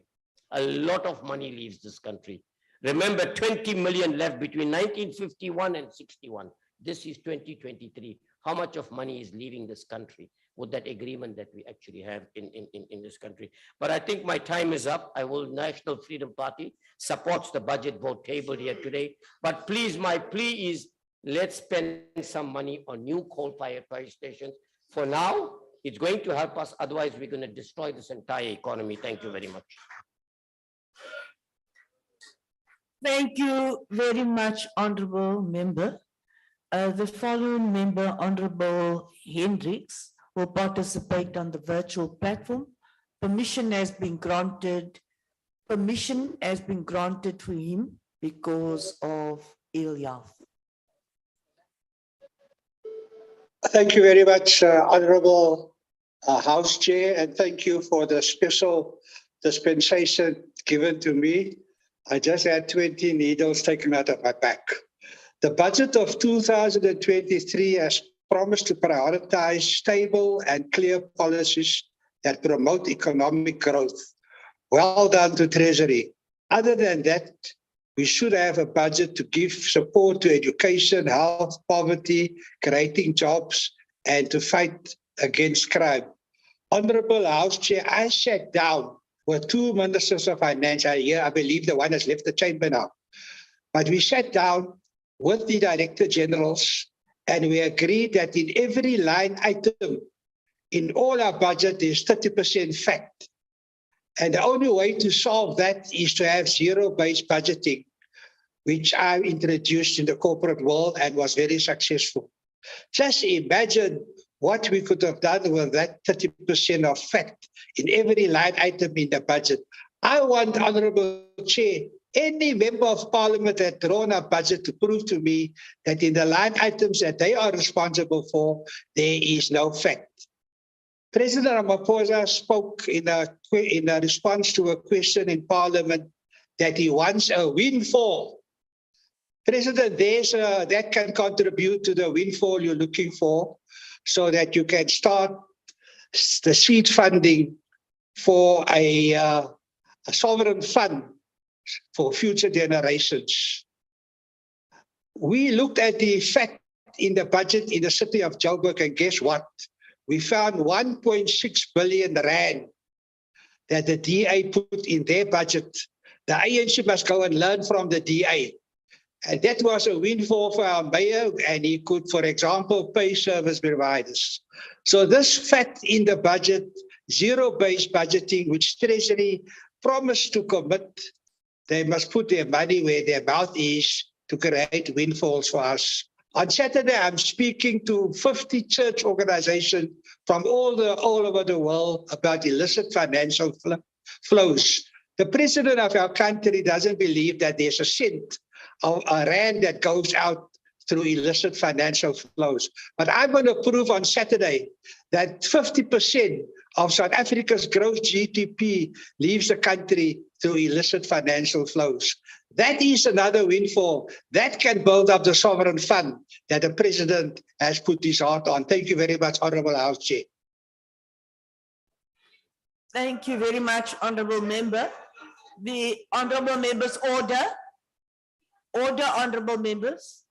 A lot of money leaves this country. Remember, 20 million left between 1951 and 61. This is 2023. How much of money is leaving this country with that agreement that we actually have in this country? But I think my time is up. National Freedom Party supports the budget vote tabled here today. But please, my plea is, let's spend some money on new coal-fired power stations. For now, it's going to help us. Otherwise, we're going to destroy this entire economy. Thank you very much. Thank you very much, Honorable Member. The following member, Honorable Hendricks, will participate on the virtual platform. Permission has been granted for him because of ill health. Thank you very much, Honorable House Chair, and thank you for the special dispensation given to me. I just had 20 needles taken out of my back. The budget of 2023 has promised to prioritize stable and clear policies that promote economic growth. Well done to Treasury. Other than that, we should have a budget to give support to education, health, poverty, creating jobs, and to fight against crime. Honorable House Chair, I sat down with 2 ministers of finance here. I believe the one has left the chamber now. But we sat down with the Director Generals and we agreed that in every line item in all our budget is 30% fact. And the only way to solve that is to have zero-based budgeting, which I introduced in the corporate world and was very successful. Just imagine what we could have done with that 30% of fact in every line item in the budget. I want, Honorable Chair, any member of parliament that drawn a budget to prove to me that in the line items that they are responsible for, there is no fact. President Ramaphosa spoke in a response to a question in parliament that he wants a windfall. President, that can contribute to the windfall you're looking for so that you can start the seed funding for a sovereign fund for future generations. We looked at the effect in the budget in the city of Joburg, and guess what? We found 1.6 billion rand that the DA put in their budget. The ANC must go and learn from the DA. And that was a windfall for our mayor, and he could, for example, pay service providers. So this fact in the budget, zero-based budgeting, which Treasury promised to commit, they must put their money where their mouth is to create windfalls for us. On Saturday, I'm speaking to 50 church organizations from all over the world about illicit financial flows. The president of our country doesn't believe that there's a cent of a rand that goes out through illicit financial flows. But I'm going to prove on Saturday that 50% of South Africa's gross GDP leaves the country through illicit financial flows. That is another windfall. That can build up the sovereign fund that the president has put his heart on. Thank you very much, Honorable House Chair. Thank you very much, Honorable Member. The Honorable Members order. Order, Honorable Members.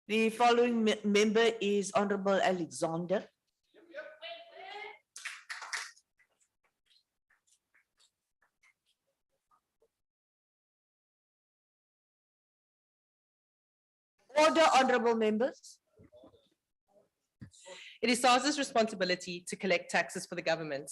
The following member is Honorable Alexander. Order, Honorable Members. It is SARS's responsibility to collect taxes for the government.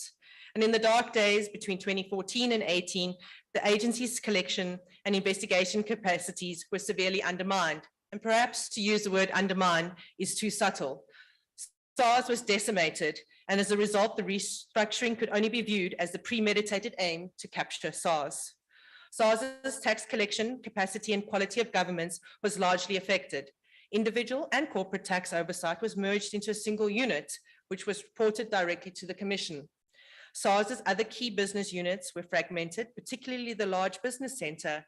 And in the dark days between 2014 and 18, the agency's collection and investigation capacities were severely undermined. And perhaps to use the word undermine is too subtle. SARS was decimated, and as a result, the restructuring could only be viewed as the premeditated aim to capture SARS. SARS's tax collection capacity and quality of governance was largely affected. Individual and corporate tax oversight was merged into a single unit, which was reported directly to the Commission. SARS's other key business units were fragmented, particularly the large business center,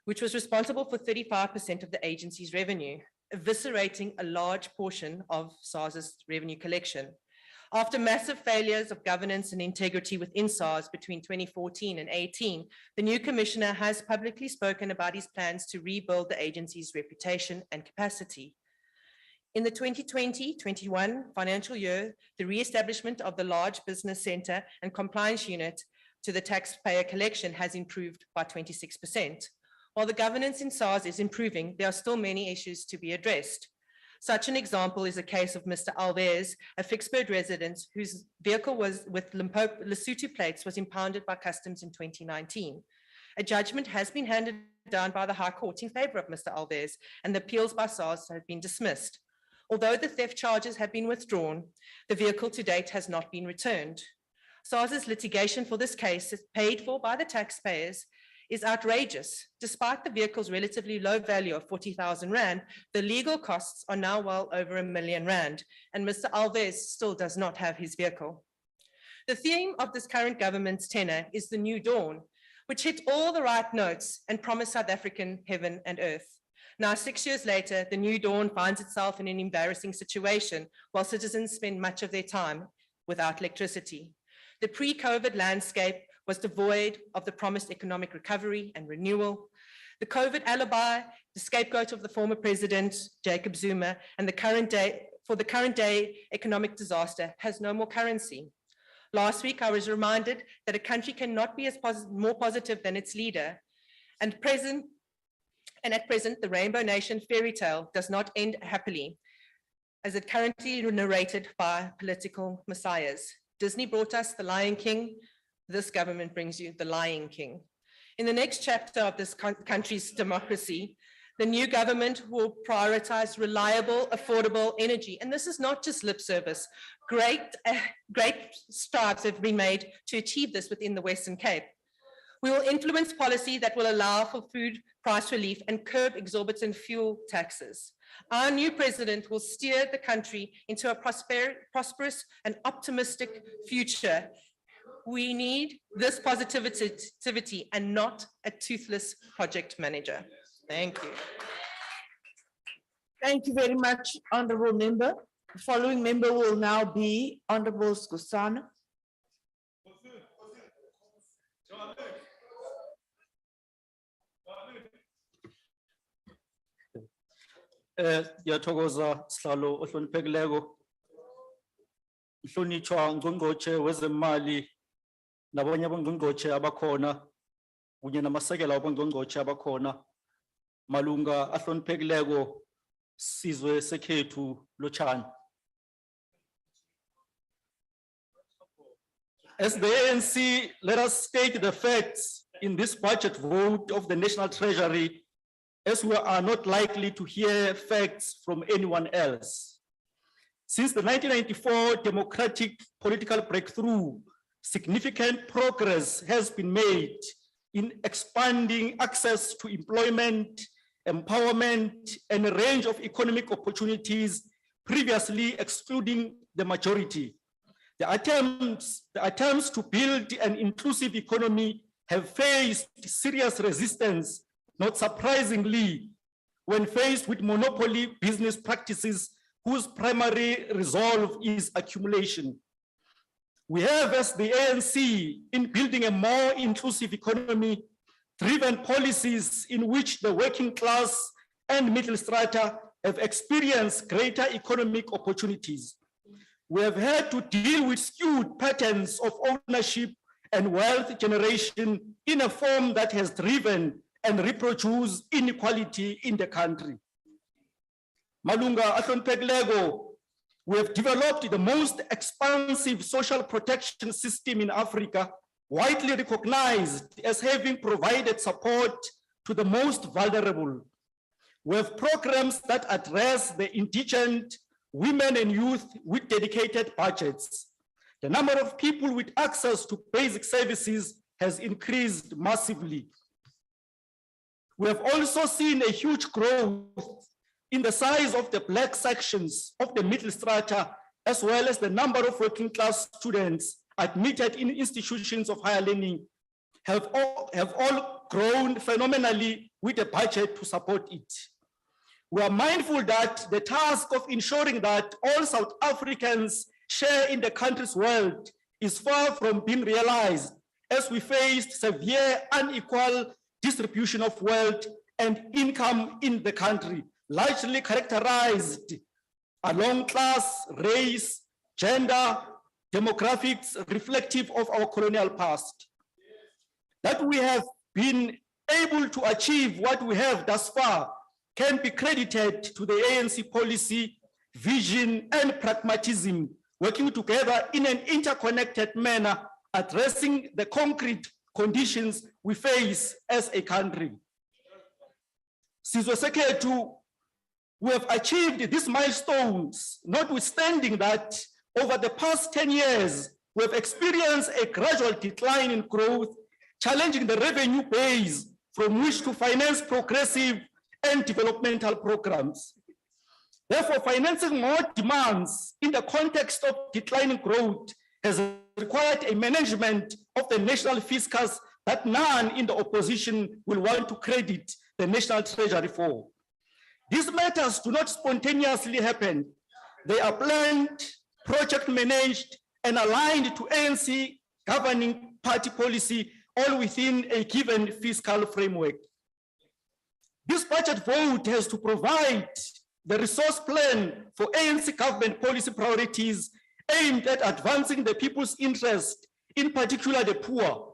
which was responsible for 35% of the agency's revenue, eviscerating a large portion of SARS's revenue collection. After massive failures of governance and integrity within SARS between 2014 and 18, the new commissioner has publicly spoken about his plans to rebuild the agency's reputation and capacity. In the 2020-21 financial year, the re-establishment of the large business center and compliance unit to the taxpayer collection has improved by 26%. While the governance in SARS is improving, there are still many issues to be addressed. Such an example is a case of Mr. Alves, a Vicksburg resident whose vehicle was with Lesotho plates was impounded by customs in 2019. A judgment has been handed down by the High Court in favor of Mr. Alves, and the appeals by SARS have been dismissed. Although the theft charges have been withdrawn, the vehicle to date has not been returned. SARS's litigation for this case, paid for by the taxpayers, is outrageous. Despite the vehicle's relatively low value of 40,000 Rand, the legal costs are now well over R1 million, and Mr. Alves still does not have his vehicle. The theme of this current government's tenure is the new dawn, which hit all the right notes and promised South African heaven and earth. Now, 6 years later, the new dawn finds itself in an embarrassing situation while citizens spend much of their time without electricity. The pre-COVID landscape was devoid of the promised economic recovery and renewal. The COVID alibi, the scapegoat of the former president, Jacob Zuma, and the current day economic disaster has no more currency. Last week, I was reminded that a country cannot be more positive than its leader. And at present, the Rainbow Nation fairy tale does not end happily, as it currently narrated by political messiahs. Disney brought us The Lion King. This government brings you The Lying King. In the next chapter of this country's democracy, the new government will prioritize reliable, affordable energy. And this is not just lip service. Great strides have been made to achieve this within the Western Cape. We will influence policy that will allow for food price relief and curb exorbitant fuel taxes. Our new president will steer the country into a prosperous and optimistic future. We need this positivity and not a toothless project manager. Thank you. Thank you very much, Honorable Member. The following member will now be Honorable Skosana. Yathokoza sihlalo ohloniphekileko. Mhlonitshwa ngqongqotshe wezemali nabanye abangqongqotshe abakhona kunye namasekela abangqongqotshe abakhona malunga ahloniphekileko sizwe sekhethu lotshani. As the ANC, let us state the facts in this budget vote of the National Treasury, as we are not likely to hear facts from anyone else. Since the 1994 democratic political breakthrough, significant progress has been made in expanding access to employment, empowerment, and a range of economic opportunities previously excluding the majority. The attempts to build an inclusive economy have faced serious resistance, not surprisingly, when faced with monopoly business practices whose primary resolve is accumulation. We have, as the ANC, in building a more inclusive economy, driven policies in which the working class and middle strata have experienced greater economic opportunities. We have had to deal with skewed patterns of ownership and wealth generation in a form that has driven and reproduced inequality in the country. Malunga ahloniphekileko, We have developed the most expansive social protection system in Africa, widely recognized as having provided support to the most vulnerable. We have programs that address the indigent, women and youth with dedicated budgets. The number of people with access to basic services has increased massively. We have also seen a huge growth in the size of the Black sections of the middle strata, as well as the number of working class students admitted in institutions of higher learning have all grown phenomenally with a budget to support it. We are mindful that the task of ensuring that all South Africans share in the country's wealth is far from being realized, as we faced severe unequal distribution of wealth and income in the country, largely characterized along class, race, gender, demographics reflective of our colonial past. That we have been able to achieve what we have thus far can be credited to the ANC policy, vision, and pragmatism, working together in an interconnected manner, addressing the concrete conditions we face as a country. Sizwe Sekhethu, we have achieved these milestones, notwithstanding that over the past 10 years, we have experienced a gradual decline in growth, challenging the revenue base from which to finance progressive and developmental programs. Therefore, financing more demands in the context of declining growth has required a management of the national fiscus that none in the opposition will want to credit the National Treasury for. These matters do not spontaneously happen. They are planned, project managed, and aligned to ANC governing party policy, all within a given fiscal framework. This budget vote has to provide the resource plan for ANC government policy priorities aimed at advancing the people's interest, in particular the poor.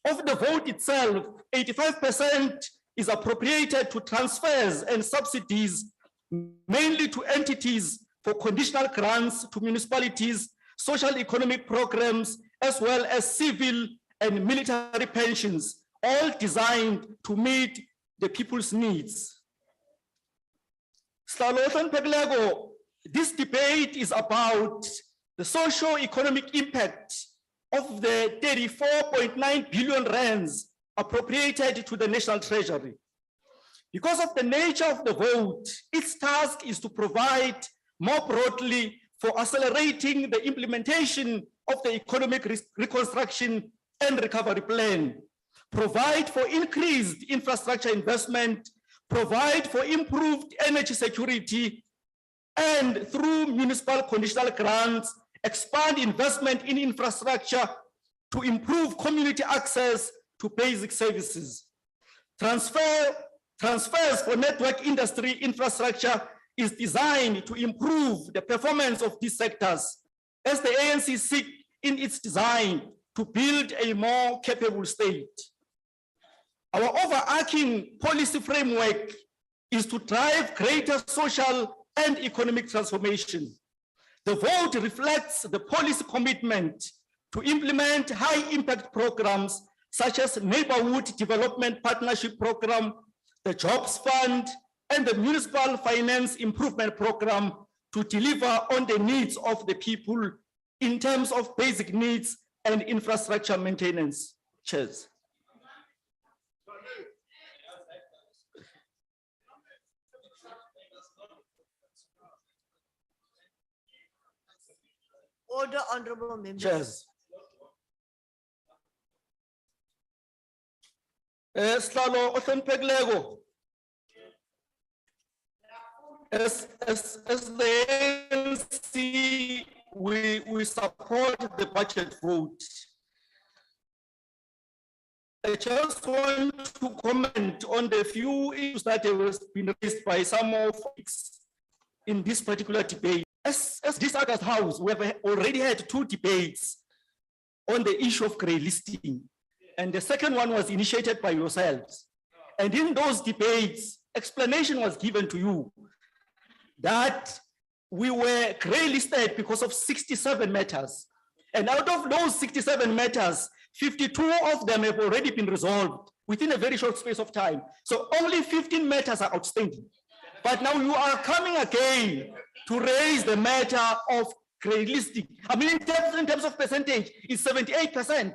Of the vote itself, 85% is appropriated to transfers and subsidies, mainly to entities for conditional grants to municipalities, social economic programs, as well as civil and military pensions, all designed to meet the people's needs. This debate is about the socio-economic impact of the 34.9 billion rands appropriated to the National Treasury. Because of the nature of the vote, its task is to provide more broadly for accelerating the implementation of the economic reconstruction and recovery plan, provide for increased infrastructure investment, provide for improved energy security, and through municipal conditional grants, expand investment in infrastructure to improve community access to basic services. Transfers for network industry infrastructure is designed to improve the performance of these sectors, as the ANC seek in its design to build a more capable state. Our overarching policy framework is to drive greater social and economic transformation. The vote reflects the policy commitment to implement high-impact programs such as Neighborhood Development Partnership Program, the Jobs Fund, and the Municipal Finance Improvement Program to deliver on the needs of the people in terms of basic needs and infrastructure maintenance. Cheers. Order, honorable members. Cheers. Sihlalo ohloniphekileko, as the ANC, we support the budget vote. I just want to comment on the few issues that have been raised by some of us in this particular debate. As this August House, we have already had 2 debates on the issue of grey listing. And the second one was initiated by yourselves. And in those debates, explanation was given to you that we were grey listed because of 67 matters. And out of those 67 matters, 52 of them have already been resolved within a very short space of time. So only 15 matters are outstanding. But now you are coming again to raise the matter of grey listing. I mean, in terms of percentage, it's 78%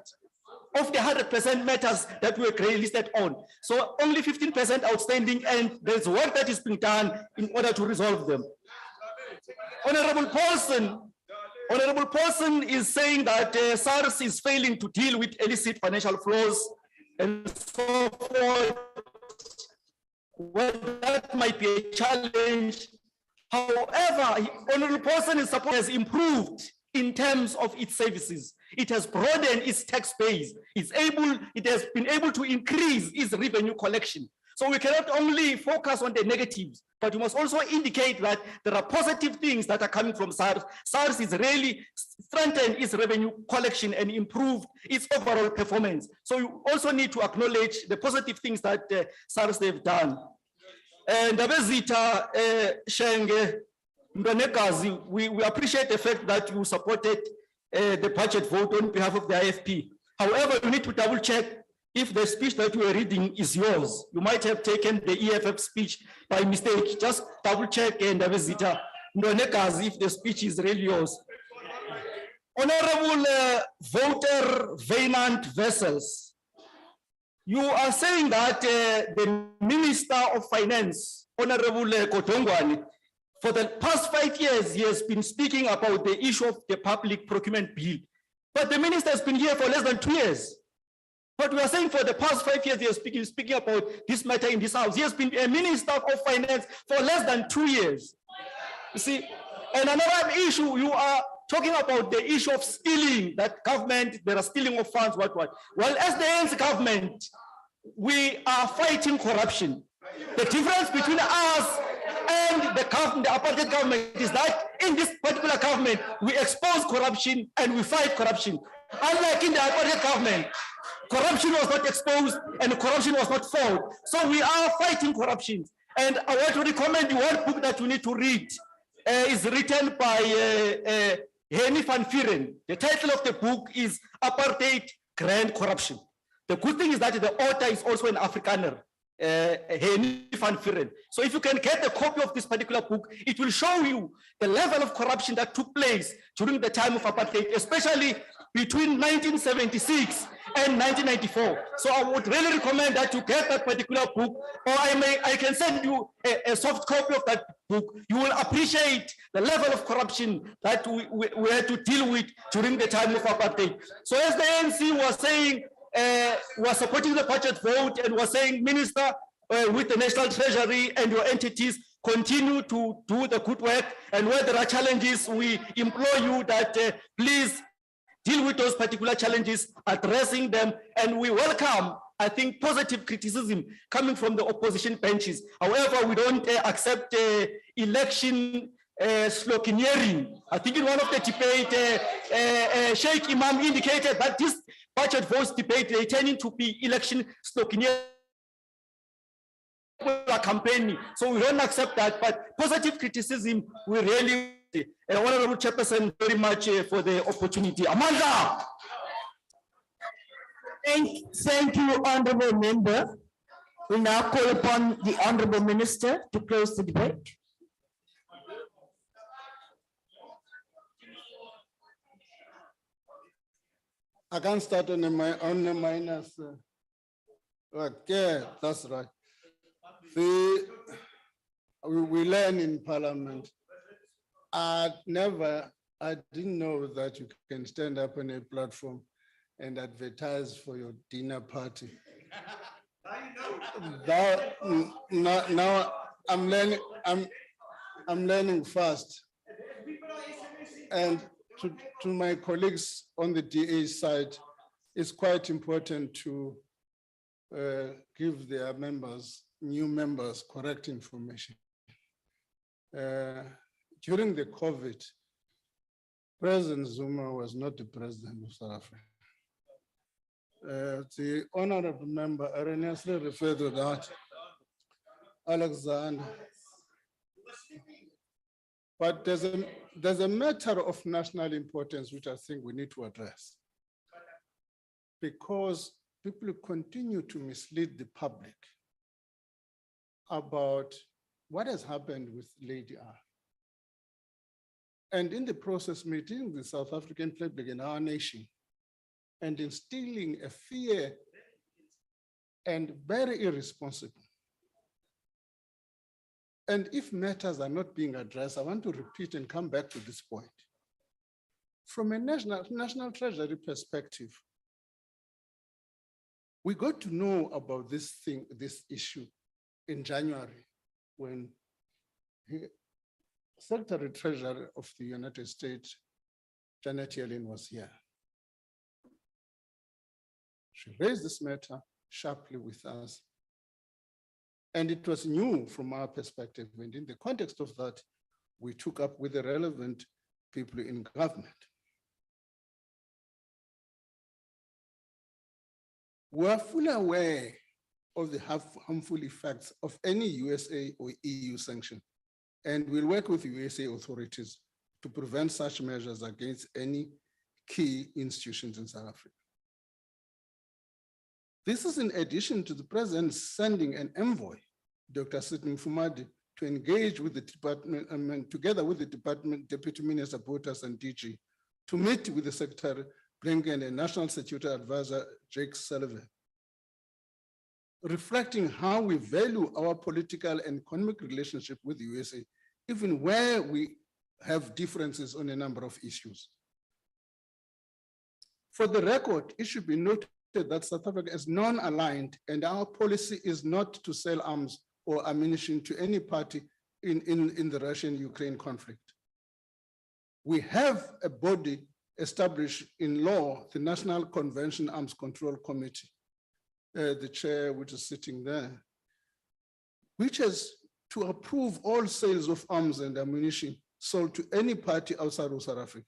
of the 100% matters that were grey listed on. So only 15% outstanding, and there's work that is being done in order to resolve them. Honorable Paulson is saying that SARS is failing to deal with illicit financial flows and so forth. Well, that might be a challenge. However, Honorable Paulson is supposed has improved in terms of its services. It has broadened its tax base. It has been able to increase its revenue collection. So we cannot only focus on the negatives, but we must also indicate that there are positive things that are coming from SARS. SARS is really strengthened its revenue collection and improved its overall performance. So you also need to acknowledge the positive things that SARS have done. And Abezita Shenge, Mbanekazi, we appreciate the fact that you supported the budget vote on behalf of the IFP. However, you need to double check if the speech that you are reading is yours. You might have taken the EFF speech by mistake. Just double check and Abezita Mbanekazi if the speech is really yours. Honorable voter Vainant Vessels, you are saying that the Minister of Finance, Honorable Kotongwani, for the past 5 years, he has been speaking about the issue of the public procurement bill. But the minister has been here for less than 2 years. But we are saying for the past 5 years, he is speaking about this matter in this house. He has been a Minister of Finance for less than 2 years. You see, and another issue, you are talking about the issue of stealing, that government, there are stealing of funds, what. Well, as the ANC government, we are fighting corruption. The difference between us and the apartheid government is that in this particular government, we expose corruption and we fight corruption. Unlike in the apartheid government, corruption was not exposed and corruption was not fought. So we are fighting corruption. And I want to recommend you one book that you need to read. Is written by Henny van Vieren. The title of the book is Apartheid Grand Corruption. The good thing is that the author is also an Afrikaner, Henny van Vieren. So if you can get a copy of this particular book, it will show you the level of corruption that took place during the time of apartheid, especially between 1976 and 1994. So I would really recommend that you get that particular book, or I can send you a soft copy of that book. You will appreciate the level of corruption that we had to deal with during the time of apartheid. So as the ANC was saying, was supporting the budget vote and was saying, Minister, with the National Treasury and your entities, continue to do the good work. And where there are challenges, we implore you that please deal with those particular challenges, addressing them, and we welcome, I think, positive criticism coming from the opposition benches. However, we don't accept election sloganeering. I think in one of the debate, Sheikh Imam indicated that this budget votes debate, they tending to be election sloganeering campaigning. So we don't accept that, but positive criticism, we really, Honorable Chairperson, very much for the opportunity. Amanda. Thank you, Honorable Member. We now call upon the Honorable Minister to close the debate. I can start on the minus. Okay, that's right. We learn in Parliament. I didn't know that you can stand up on a platform and advertise for your dinner party. Now I'm learning fast. And to my colleagues on the DA side, it's quite important to give their members, new members, correct information. During the COVID, President Zuma was not the president of South Africa. The honorable member erroneously referred to that, Alexander. But there's a matter of national importance which I think we need to address. Because people continue to mislead the public about what has happened with Lady R. And in the process, meeting the South African public in our nation and instilling a fear and very irresponsible. And if matters are not being addressed, I want to repeat and come back to this point. From a national treasury perspective, we got to know about this issue in January when Secretary Treasurer of the United States, Janet Yellen, was here. She raised this matter sharply with us. And it was new from our perspective. And in the context of that, we took up with the relevant people in government. We are fully aware of the harmful effects of any USA or EU sanction, and we'll work with the USA authorities to prevent such measures against any key institutions in South Africa. This is in addition to the president sending an envoy, Dr. Sidney Mfumadi, to engage with the department, together with the department, Deputy Minister Botas and DG, to meet with the Secretary Blinken and National Security Advisor Jake Sullivan, reflecting how we value our political and economic relationship with the USA, even where we have differences on a number of issues. For the record, it should be noted that South Africa is non-aligned and our policy is not to sell arms or ammunition to any party in the Russian-Ukraine conflict. We have a body established in law, the National Convention Arms Control Committee, the chair which is sitting there, which has to approve all sales of arms and ammunition sold to any party outside of South Africa.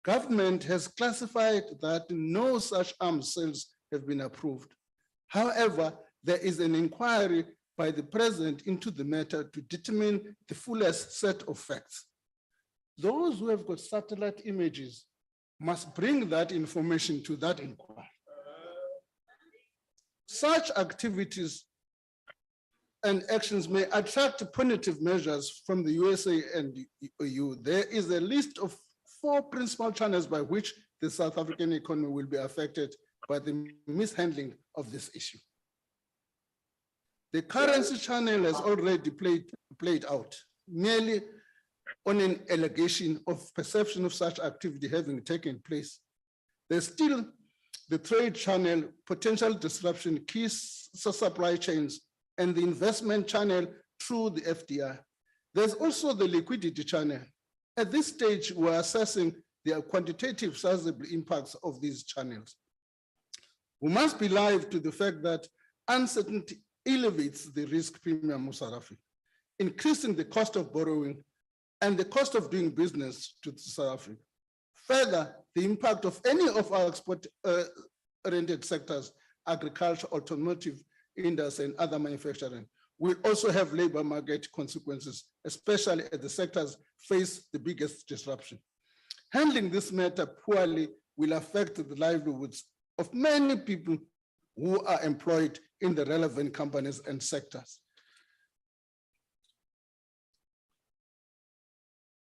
Government has classified that no such arms sales have been approved. However, there is an inquiry by the president into the matter to determine the fullest set of facts. Those who have got satellite images must bring that information to that inquiry. Such activities and actions may attract punitive measures from the USA and EU. There is a list of 4 principal channels by which the South African economy will be affected by the mishandling of this issue. The currency channel has already played out, merely on an allegation of perception of such activity having taken place. There's still the trade channel, potential disruption, key supply chains, and the investment channel through the FDI. There's also the liquidity channel. At this stage, we're assessing the quantitative sizable impacts of these channels. We must be alive to the fact that uncertainty elevates the risk premium of South Africa, increasing the cost of borrowing and the cost of doing business to South Africa. Further, the impact of any of our export-oriented sectors, agriculture, automotive, industry, and other manufacturing, will also have labor market consequences, especially as the sectors face the biggest disruption. Handling this matter poorly will affect the livelihoods of many people who are employed in the relevant companies and sectors.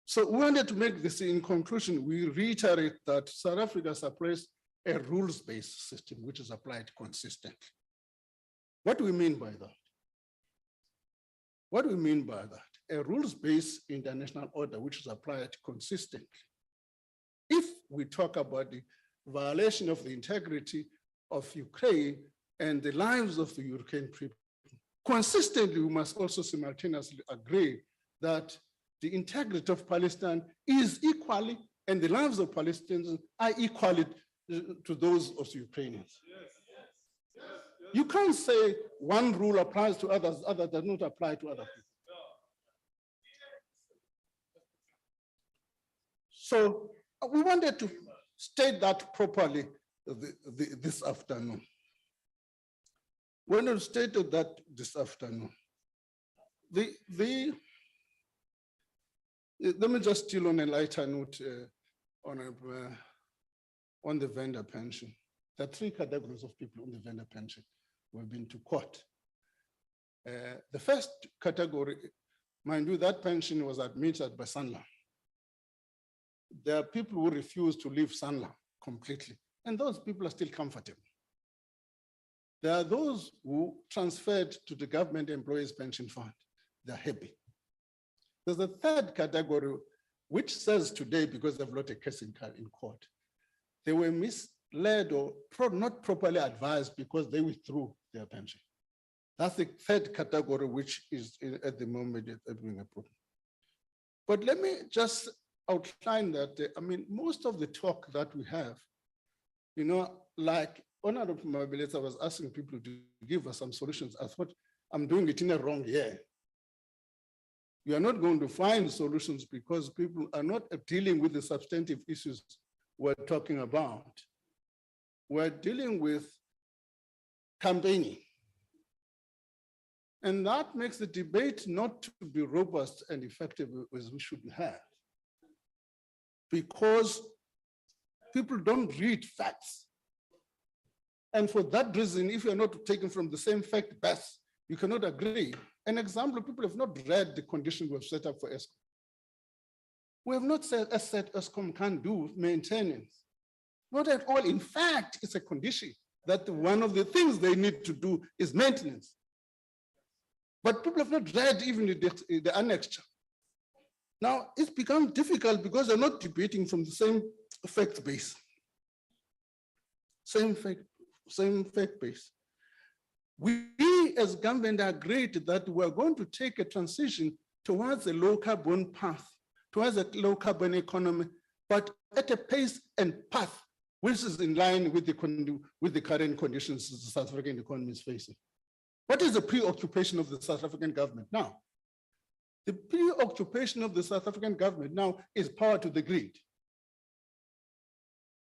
So we wanted to make this in conclusion. We reiterate that South Africa supports a rules-based system which is applied consistently. What do we mean by that? What do we mean by that? A rules-based international order which is applied consistently. If we talk about the violation of the integrity of Ukraine and the lives of the Ukrainian people, consistently we must also simultaneously agree that the integrity of Palestine is equally, and the lives of Palestinians are equally to those of the Ukrainians. You can't say one rule applies to others, other does not apply to other people. So we wanted to state that properly this afternoon. When I stated that this afternoon, Let me just still on a lighter note on the vendor pension. There are three categories of people on the vendor pension who have been to court. The first category, mind you, that pension was administered by Sanlam. There are people who refuse to leave Sanlam completely, and those people are still comfortable. There are those who transferred to the government employees pension fund. They're happy. There's a third category, which says today, because they've got a case in court, they were misled or not properly advised because they withdrew their pension. That's the third category, which is at the moment being a problem. But let me just outline that, I mean, most of the talk that we have, you know, like Honorable Mobility, I was asking people to give us some solutions. I thought I'm doing it in a wrong year. You are not going to find solutions because people are not dealing with the substantive issues we're talking about. We're dealing with campaigning. And that makes the debate not to be robust and effective as we should have. Because people don't read facts. And for that reason, if you're not taken from the same fact base, you cannot agree. An example, people have not read the conditions we've set up for ESCOM. We have not said ESCOM can do maintenance. Not at all. In fact, it's a condition that one of the things they need to do is maintenance. But people have not read even the annexure. Now, it's become difficult because they're not debating from the same fact base. Same fact base. We as government agreed that we're going to take a transition towards a low carbon path, towards a low carbon economy, but at a pace and path which is in line with the current conditions the South African economy is facing. What is the preoccupation of the South African government now? The preoccupation of the South African government now is power to the grid.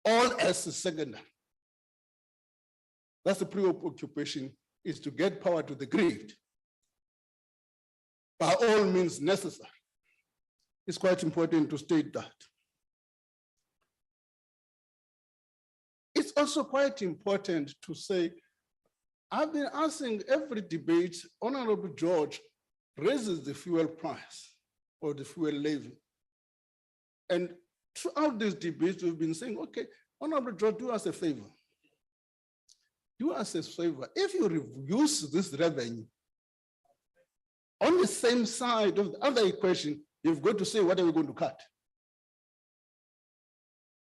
All else is secondary. That's the preoccupation, is to get power to the grid by all means necessary. It's quite important to state that. It's also quite important to say, I've been asking every debate, Honorable George raises the fuel price or the fuel levy. And throughout this debate, we've been saying, okay, Honorable George, do us a favor. Do us a favor. If you reduce this revenue, on the same side of the other equation, you've got to say, what are we going to cut?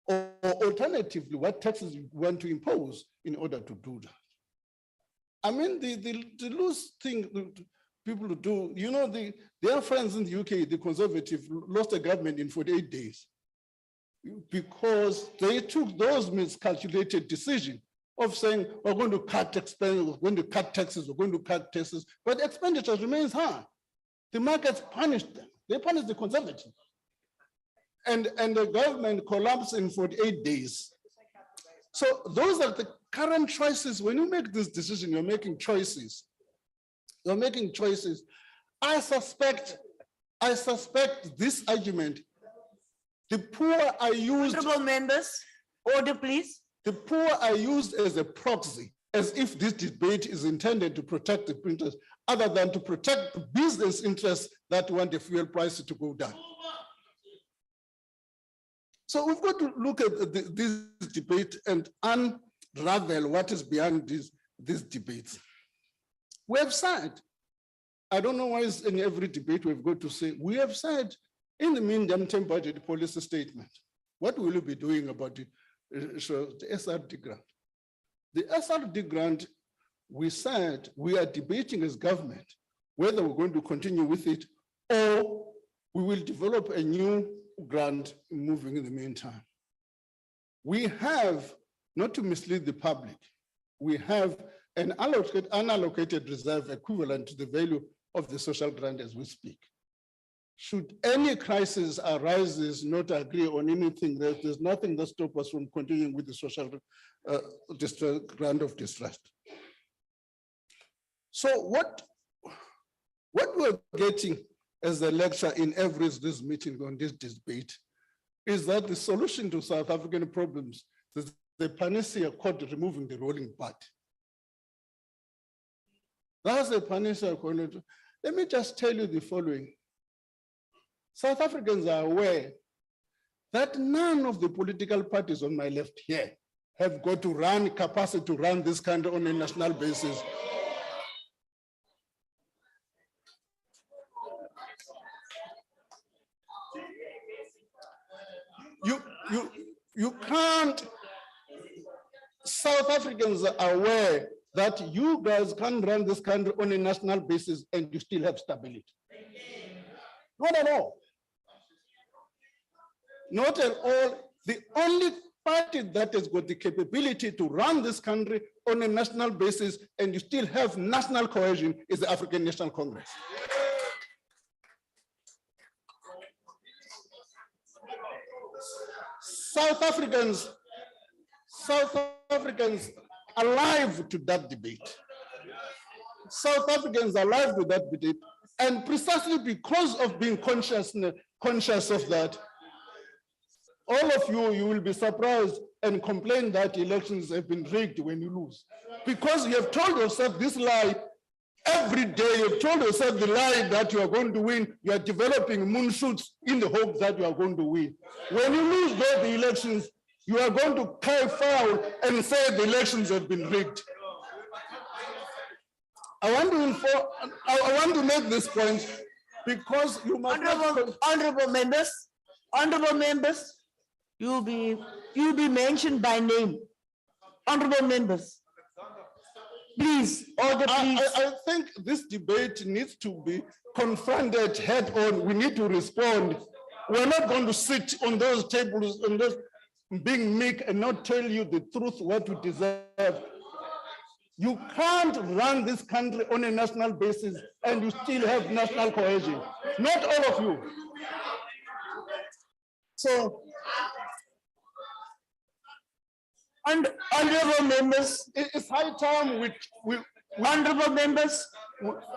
Or alternatively, what taxes you want to impose in order to do that? I mean, the loose thing people do, you know, their friends in the UK, the Conservative, lost the government in 48 days because they took those miscalculated decisions of saying, we're going to cut expenses, we're going to cut taxes, we're going to cut taxes, but the expenditure remains high. The markets punished them. They punished the Conservatives. And the government collapsed in 48 days. So those are the current choices. When you make this decision, you're making choices. You're making choices. I suspect this argument, the poor are used— Honorable members, order please. The poor are used as a proxy, as if this debate is intended to protect the printers, other than to protect the business interests that want the fuel prices to go down. So we've got to look at this debate and unravel what is behind these debates. We have said, I don't know why it's in every debate we've got to say, we have said in the medium-term budget policy statement, what will you be doing about the SRD grant? The SRD grant, we said we are debating as government whether we're going to continue with it or we will develop a new grant moving in the meantime. We have, not to mislead the public, we have an unallocated reserve equivalent to the value of the social grant as we speak. Should any crisis arises, not agree on anything, there's nothing that stops us from continuing with the social grant of distress. So what we're getting as a lecture in every this meeting on this debate, is that the solution to South African problems is the panacea called removing the rolling part. That's a panacea called. Let me just tell you the following. South Africans are aware that none of the political parties on my left here have got to run capacity to run this country on a national basis. You can't. South Africans are aware that you guys can't run this country on a national basis and you still have stability. Not at all. Not at all. The only party that has got the capability to run this country on a national basis and you still have national cohesion is the African National Congress. South Africans alive to that debate. South Africans are alive to that debate, and precisely because of being conscious of that, all of you will be surprised and complain that elections have been rigged when you lose. Because you have told yourself this lie every day. You've told yourself the lie that you are going to win. You are developing moonshoots in the hope that you are going to win. When you lose those elections, you are going to cry foul and say the elections have been rigged. I want to make this point because you must honorable members, you'll be mentioned by name. Honorable members, please, order, please. I think this debate needs to be confronted head on. We need to respond. We're not going to sit on those tables and just being meek and not tell you the truth, what you deserve. You can't run this country on a national basis and you still have national cohesion. Not all of you. So, honorable members, it's high time honorable members,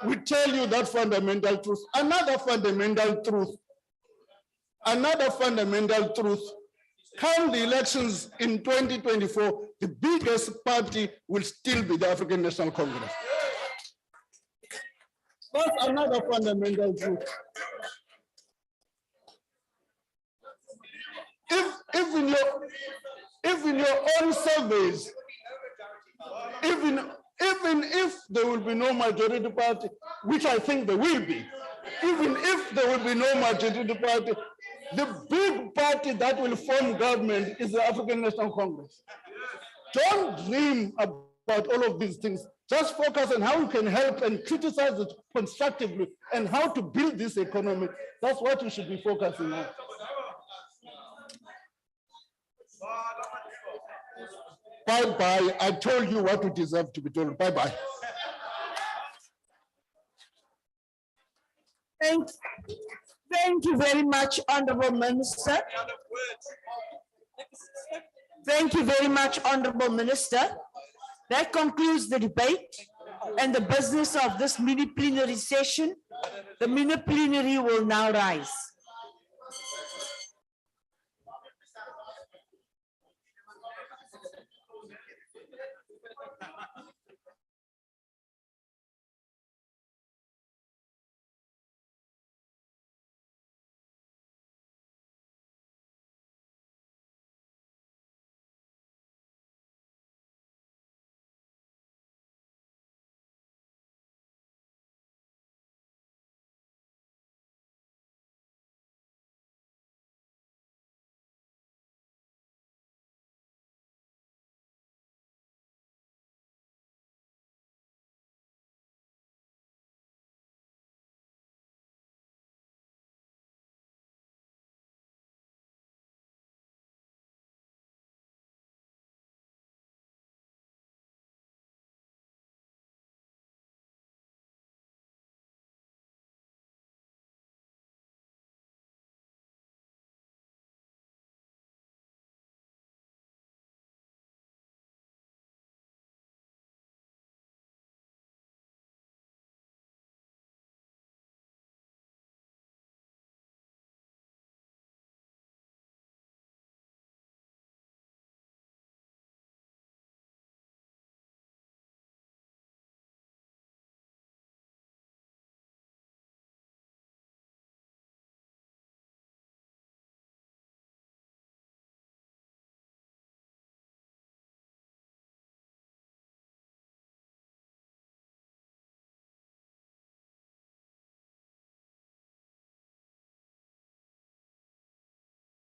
we tell you that fundamental truth. Another fundamental truth. Come the elections in 2024, the biggest party will still be the African National Congress. That's another fundamental truth. If in your own surveys, even if there will be no majority party, which I think there will be, even if there will be no majority party, the big party that will form government is the African National Congress. Don't dream about all of these things. Just focus on how you can help and criticize it constructively and how to build this economy. That's what you should be focusing on. Bye-bye. I told you what you deserve to be told. Bye-bye. Thank you very much, Honorable Minister. Thank you very much, Honorable Minister. That concludes the debate and the business of this mini plenary session. The mini plenary will now rise.